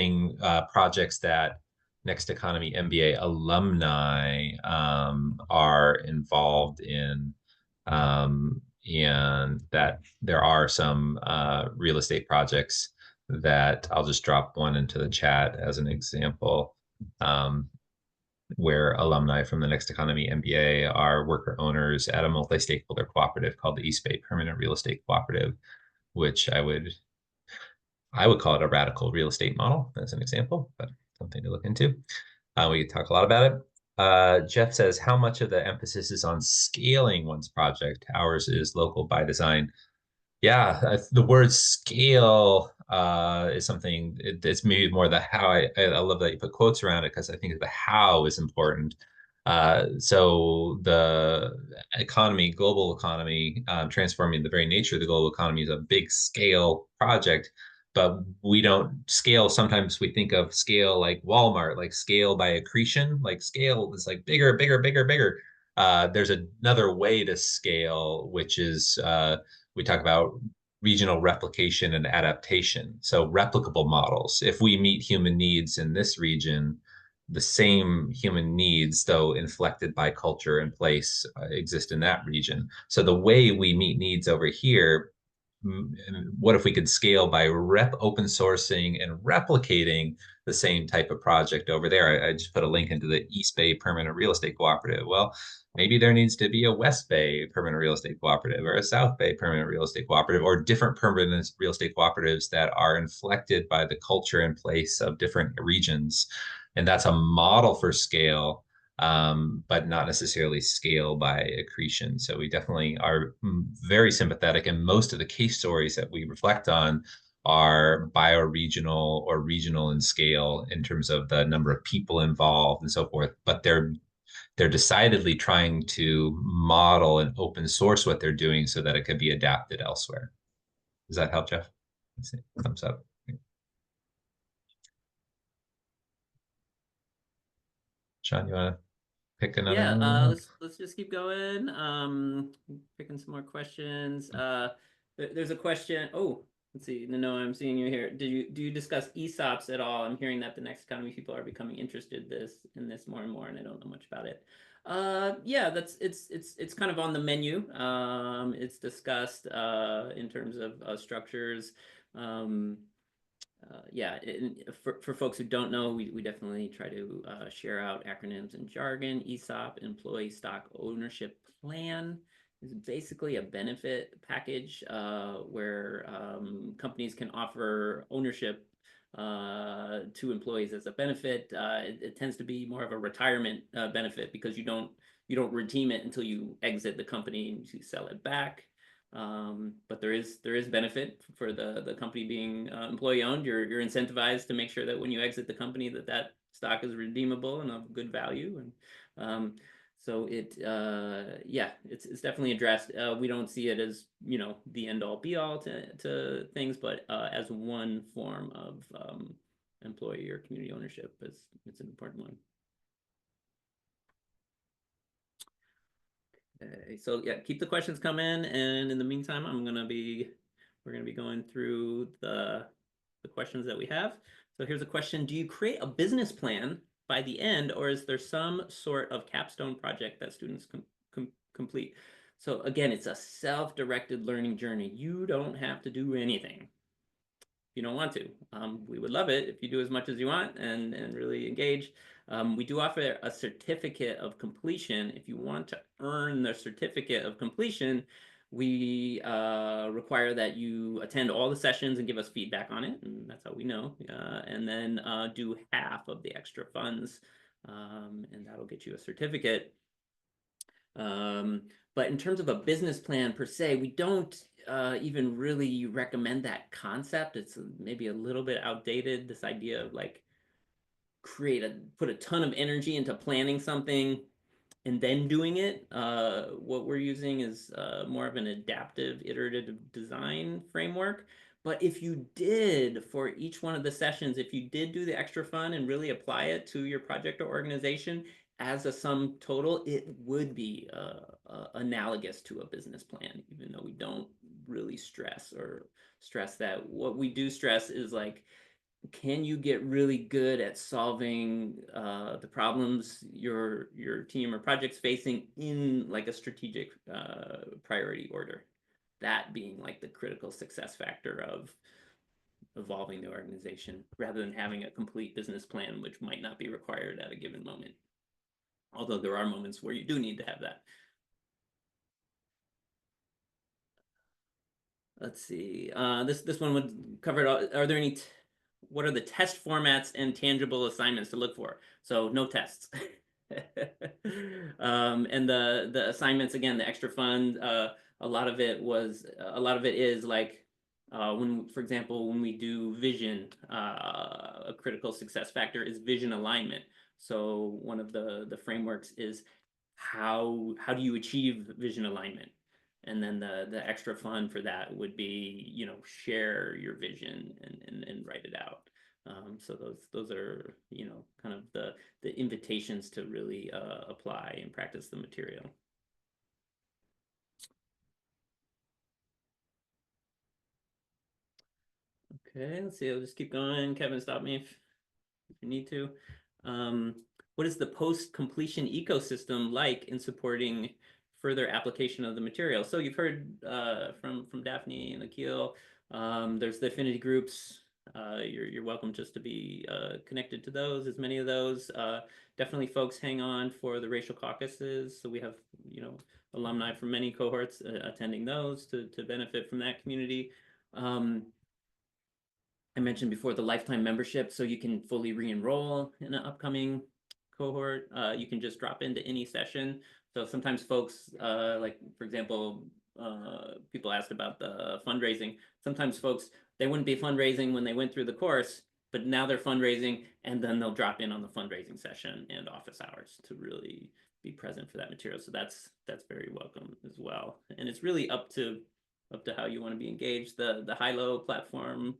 projects that Next Economy MBA alumni are involved in and that there are some real estate projects that I'll just drop one into the chat as an example, where alumni from the Next Economy MBA are worker owners at a multi-stakeholder cooperative called the East Bay Permanent Real Estate Cooperative, which I would call it a radical real estate model as an example, but something to look into. We talk a lot about it. Jeff says, how much of the emphasis is on scaling one's project? Ours is local by design. Yeah, the word scale is something, it's maybe more the how. I love that you put quotes around it, because I think the how is important. So the economy, global economy, transforming the very nature of the global economy is a big scale project, but we don't scale. Sometimes we think of scale like Walmart, like scale by accretion, like scale is like bigger, bigger, bigger, bigger. There's another way to scale, which is we talk about regional replication and adaptation. So replicable models. If we meet human needs in this region, the same human needs, though inflected by culture and place, exist in that region. So the way we meet needs over here, what if we could scale by open sourcing and replicating the same type of project over there? I just put a link into the East Bay Permanent Real Estate Cooperative. Well, maybe there needs to be a West Bay Permanent Real Estate Cooperative or a South Bay Permanent Real Estate Cooperative, or different permanent real estate cooperatives that are inflected by the culture and place of different regions. And that's a model for scale, but not necessarily scale by accretion. So we definitely are very sympathetic, and most of the case stories that we reflect on are bioregional or regional in scale in terms of the number of people involved and so forth, but they're decidedly trying to model and open source what they're doing so that it could be adapted elsewhere. Does that help, Jeff? Let's see. Thumbs up. Sean, you want to pick another Yeah, one? let's just keep going. Picking some more questions. There's a question. Oh, let's see. No, I'm seeing you here. Do you discuss ESOPs at all? I'm hearing that the Next Economy people are becoming interested in this more and more, and I don't know much about it. Yeah, it's kind of on the menu. It's discussed in terms of structures. Yeah, for folks who don't know, we definitely try to share out acronyms and jargon. ESOP, Employee Stock Ownership Plan, is basically a benefit package where companies can offer ownership to employees as a benefit. It tends to be more of a retirement benefit, because you don't redeem it until you exit the company and you sell it back. But there is benefit for the company being employee owned. You're incentivized to make sure that when you exit the company that stock is redeemable and of good value. And so yeah, it's definitely addressed. We don't see it as, the end all be all to things, but as one form of employee or community ownership, it's an important one. So yeah, keep the questions coming, and in the meantime, we're gonna be going through the questions that we have. So here's a question: do you create a business plan by the end, or is there some sort of capstone project that students complete? So again, it's a self-directed learning journey. You don't have to do anything if you don't want to. We would love it if you do as much as you want and really engage. We do offer a certificate of completion. If you want to earn the certificate of completion, we require that you attend all the sessions and give us feedback on it, and that's how we know. And then do half of the extra funds, and that'll get you a certificate. But in terms of a business plan per se, we don't even really recommend that concept. It's maybe a little bit outdated, this idea of like put a ton of energy into planning something and then doing it. What we're using is more of an adaptive iterative design framework. But if you did, for each one of the sessions, if you did do the extra fun and really apply it to your project or organization as a sum total, it would be analogous to a business plan, even though we don't really stress that. What we do stress is like, can you get really good at solving the problems your team or project's facing in like a strategic priority order? that being like the critical success factor of evolving the organization, rather than having a complete business plan, which might not be required at a given moment. Although there are moments where you do need to have that. Let's see. This one would cover it all. Are there any? What are the test formats and tangible assignments to look for? So no tests. And the assignments, again, the extra fund. A lot of it is like when, for example, when we do vision, a critical success factor is vision alignment. So one of the frameworks is how do you achieve vision alignment? And then the extra fun for that would be, you know, share your vision and write it out. So those are, you know, kind of the invitations to really apply and practice the material. Okay, let's see. I'll just keep going. Kevin, stop me if you need to. What is the post-completion ecosystem like in supporting further application of the material? So you've heard from Daphne and Akil. There's the affinity groups. You're welcome just to be connected to those, as many of those. Definitely folks hang on for the racial caucuses. So we have, you know, alumni from many cohorts attending those to benefit from that community. I mentioned before the lifetime membership, so you can fully re-enroll in an upcoming cohort. You can just drop into any session. So sometimes folks, like for example, people asked about the fundraising. Sometimes folks, they wouldn't be fundraising when they went through the course, but now they're fundraising, and then they'll drop in on the fundraising session and office hours to really be present for that material. So that's very welcome as well. And it's really up to how you want to be engaged. The high-low platform,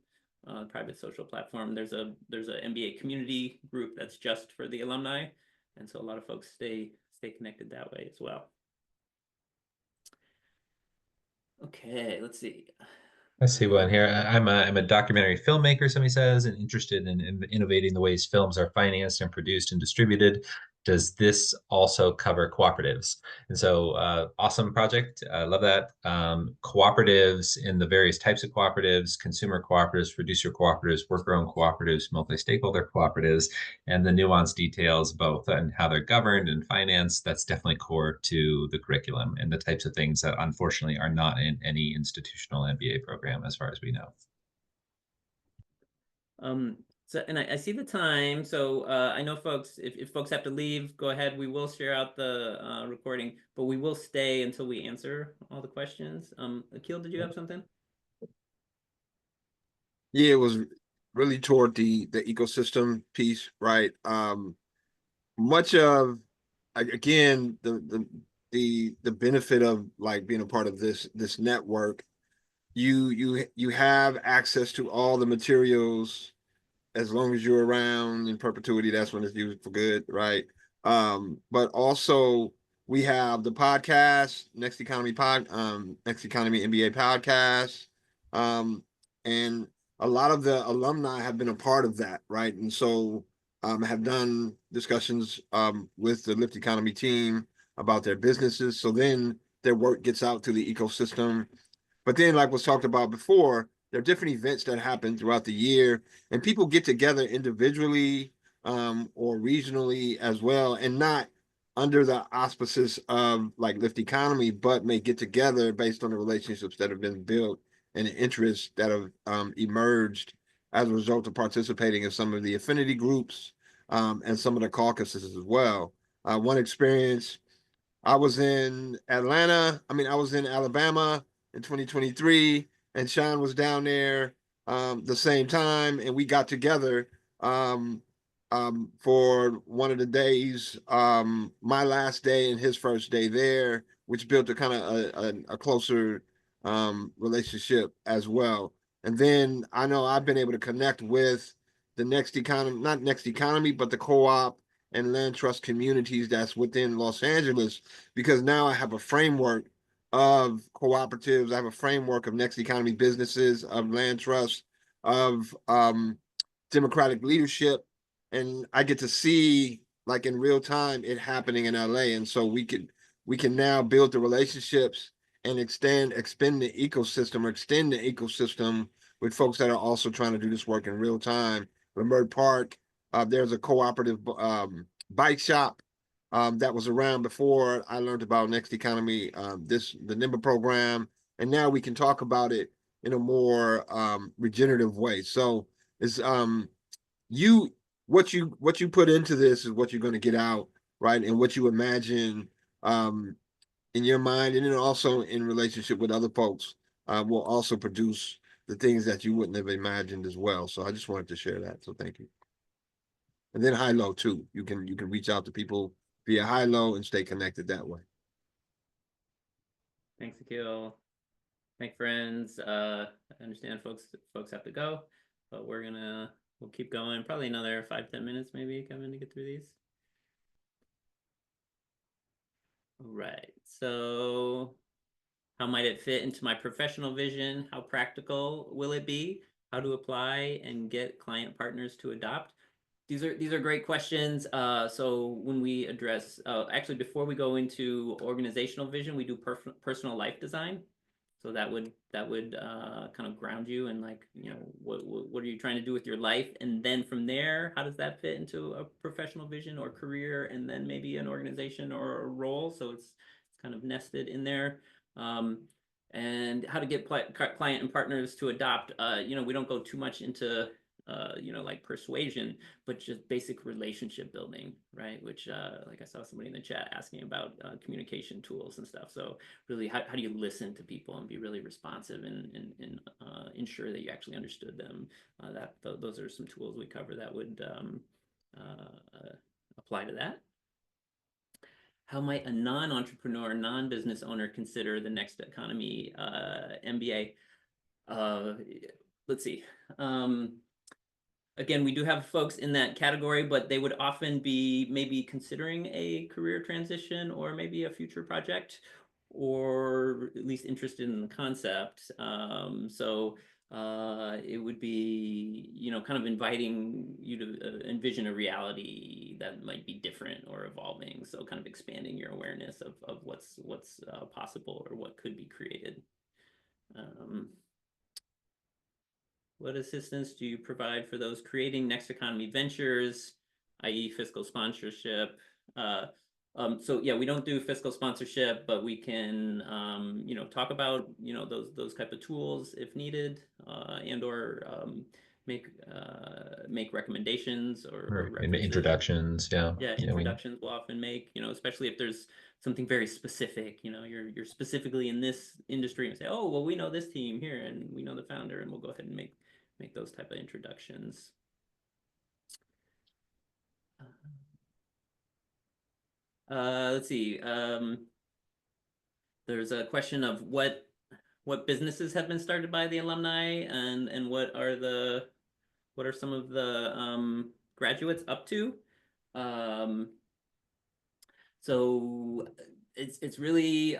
private social platform, there's a MBA community group that's just for the alumni, and so a lot of folks stay connected that way as well. Okay, let's see. I see one here. I'm a documentary filmmaker, somebody says, and interested in innovating the ways films are financed and produced and distributed. Does this also cover cooperatives? And so awesome project. I love that. Cooperatives in the various types of cooperatives, consumer cooperatives, producer cooperatives, worker-owned cooperatives, multi-stakeholder cooperatives, and the nuanced details both and how they're governed and financed. That's definitely core to the curriculum and the types of things that unfortunately are not in any institutional MBA program as far as we know. So, and I see the time. So I know folks, if folks have to leave, go ahead. We will share out the recording, but we will stay until we answer all the questions. Akil, did you have something? Yeah, it was really toward the ecosystem piece, right? Much of, again, the benefit of like being a part of this network, you have access to all the materials as long as you're around in perpetuity. That's when it's used for good, right? But also we have the podcast, Next Economy MBA podcast, and a lot of the alumni have been a part of that, right? And so have done discussions with the Lift Economy team about their businesses. So then their work gets out to the ecosystem. But then, like was talked about before, there are different events that happen throughout the year, and people get together individually or regionally as well, and not under the auspices of like Lift Economy, but may get together based on the relationships that have been built and the interests that have emerged as a result of participating in some of the affinity groups and some of the caucuses as well. One experience, I was in I was in Alabama in 2023, and Sean was down there the same time, and we got together for one of the days, my last day and his first day there, which built a kind of a closer relationship as well. And then I know I've been able to connect with the not Next Economy, but the co-op and land trust communities that's within Los Angeles, because now I have a framework of cooperatives. I have a framework of Next Economy businesses, of land trust, of democratic leadership, and I get to see like in real time it happening in LA. And so we can now build the relationships and expand the ecosystem, or extend the ecosystem with folks that are also trying to do this work in real time. Leimert Park, there's a cooperative bike shop that was around before I learned about Next Economy, the NIMBA program, and now we can talk about it in a more regenerative way. So it's you what you put into this is what you're going to get out, right? And what you imagine in your mind, and then also in relationship with other folks, will also produce the things that you wouldn't have imagined as well. So I just wanted to share that. So thank you. And then high low too. You can reach out to people via high low and stay connected that way. Thanks, Akil. Thanks, friends. I understand folks have to go, but we'll keep going. Probably another 5-10 minutes, maybe, Kevin, to get through these. All right. So how might it fit into my professional vision? How practical will it be? How to apply and get client partners to adopt? These are great questions. So when we address, actually, before we go into organizational vision, we do personal life design. So that would kind of ground you in, like, you know, what are you trying to do with your life, and then from there, how does that fit into a professional vision or career, and then maybe an organization or a role. So it's kind of nested in there. And how to get client and partners to adopt. You know, we don't go too much into you know, like persuasion, but just basic relationship building, right? Which, like I saw somebody in the chat asking about communication tools and stuff. So really, how do you listen to people and be really responsive and ensure that you actually understood them? Those are some tools we cover that would apply to that. How might a non-entrepreneur, non-business owner consider the Next Economy MBA? Let's see. Again, we do have folks in that category, but they would often be maybe considering a career transition or maybe a future project, or at least interested in the concept. So it would be, you know, kind of inviting you to envision a reality that might be different or evolving. So kind of expanding your awareness of what's possible or what could be created. What assistance do you provide for those creating Next Economy ventures, i.e. fiscal sponsorship? So yeah, we don't do fiscal sponsorship, but we can, you know, talk about, you know, those type of tools if needed, and or make recommendations or introductions. Yeah. Yeah, introductions we'll often make, you know, especially if there's something very specific, you know, you're specifically in this industry, and say, oh, well, we know this team here and we know the founder, and we'll go ahead and make those type of introductions. Let's see. There's a question of what businesses have been started by the alumni, and what are some of the graduates up to. So it's really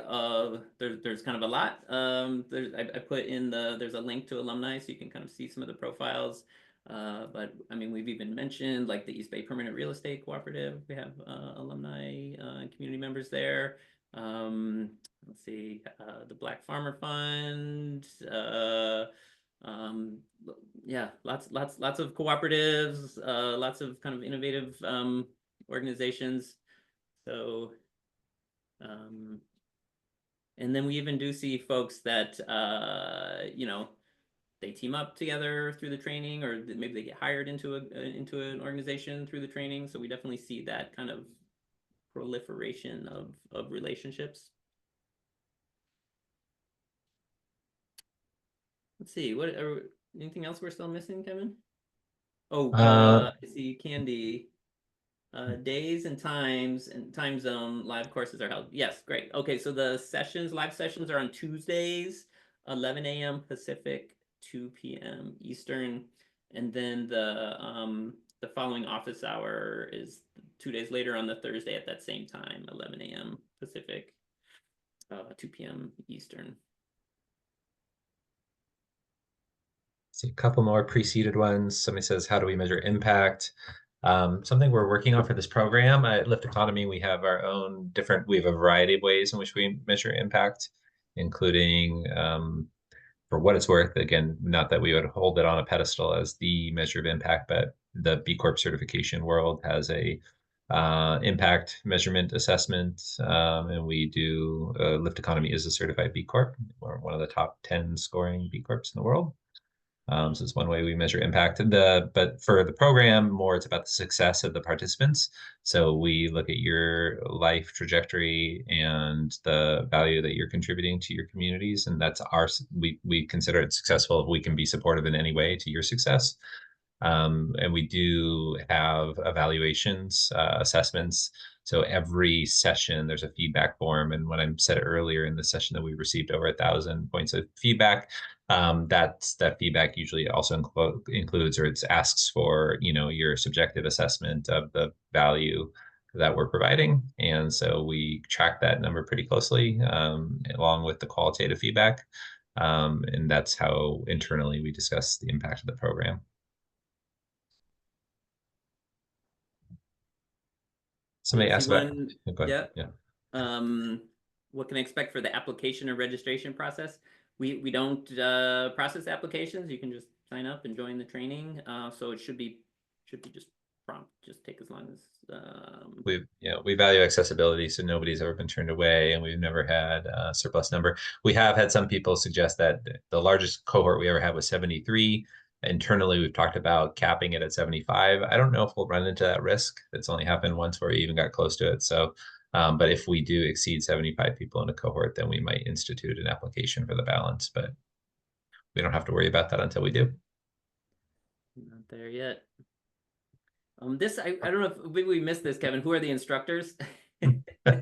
there's kind of a lot. I put in there's a link to alumni, so you can kind of see some of the profiles. But I mean, we've even mentioned like the East Bay Permanent Real Estate Cooperative. We have alumni and community members there. Let's see, the Black Farmer Fund. Yeah, lots of cooperatives, lots of kind of innovative organizations. So, and then we even do see folks that, you know, they team up together through the training, or maybe they get hired into an organization through the training. So we definitely see that kind of proliferation of relationships. Let's see, anything else we're still missing, Kevin? Oh, I see Candy. Days and times and time zone live courses are held. Yes, great. Okay, so the live sessions are on Tuesdays, 11 a.m. Pacific, 2 p.m. Eastern, and then the following office hour is 2 days later on the Thursday at that same time, 11 a.m. Pacific, 2 p.m. Eastern. See a couple more preceded ones. Somebody says, how do we measure impact? Something we're working on for this program at Lift Economy, we have our own we have a variety of ways in which we measure impact. including for what it's worth, again, not that we would hold it on a pedestal as the measure of impact, but the B Corp certification world has a impact measurement assessment, and we do Lift Economy is a certified B Corp. We're one of the top 10 scoring B Corps in the world. So it's one way we measure impact. But for the program, more it's about the success of the participants. So we look at your life trajectory and the value that you're contributing to your communities, and that's we consider it successful if we can be supportive in any way to your success. And we do have evaluations, assessments. So every session, there's a feedback form. And when I said earlier in the session that we received over 1,000 points of feedback, that feedback usually also includes, or it asks for, your subjective assessment of the value that we're providing. And so we track that number pretty closely, along with the qualitative feedback. And that's how internally we discuss the impact of the program. Somebody asked about, go ahead. Yeah. What can I expect for the application or registration process? We don't process applications. You can just sign up and join the training. So it should be just prompt. Just take as long as we value accessibility, so nobody's ever been turned away, and we've never had a surplus number. We have had some people suggest that the largest cohort we ever had was 73. Internally, we've talked about capping it at 75. I don't know if we'll run into that risk. It's only happened once where we even got close to it. So, but if we do exceed 75 people in a cohort, then we might institute an application for the balance, but we don't have to worry about that until we do. Not there yet. I don't know if we missed this, Kevin. Who are the instructors?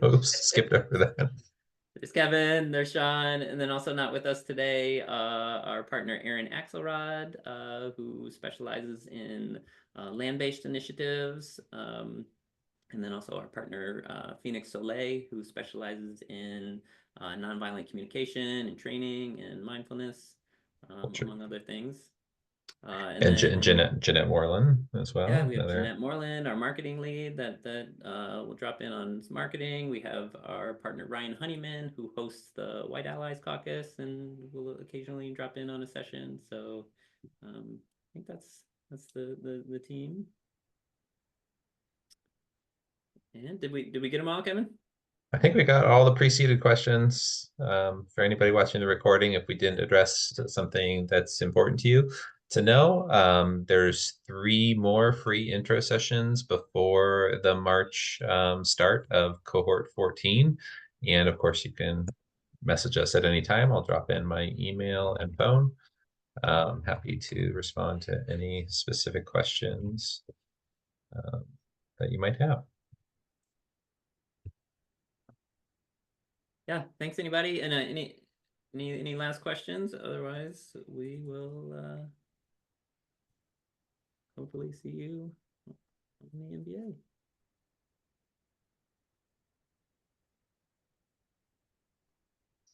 Oops, skipped over that. There's Kevin, there's Sean, and then also not with us today, our partner Aaron Axelrod, who specializes in land-based initiatives, and then also our partner Phoenix Soleil, who specializes in nonviolent communication and training and mindfulness, among other things. And then Jeanette Moreland as well. Yeah, we have Jeanette Moreland, our marketing lead, that will drop in on marketing. We have our partner Ryan Honeyman, who hosts the White Allies Caucus and will occasionally drop in on a session. So I think that's the team. And did we get them all, Kevin? I think we got all the preceded questions. For anybody watching the recording, if we didn't address something that's important to you to know, there's 3 more free intro sessions before the March start of cohort 14. And of course, you can message us at any time. I'll drop in my email and phone. Happy to respond to any specific questions that you might have. Yeah, thanks anybody. And any last questions? Otherwise, we will hopefully see you on the MBA.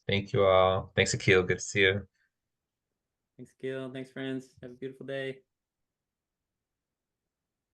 Thank you all. Thanks, Akil. Good to see you. Thanks, Akil. Thanks, friends. Have a beautiful day.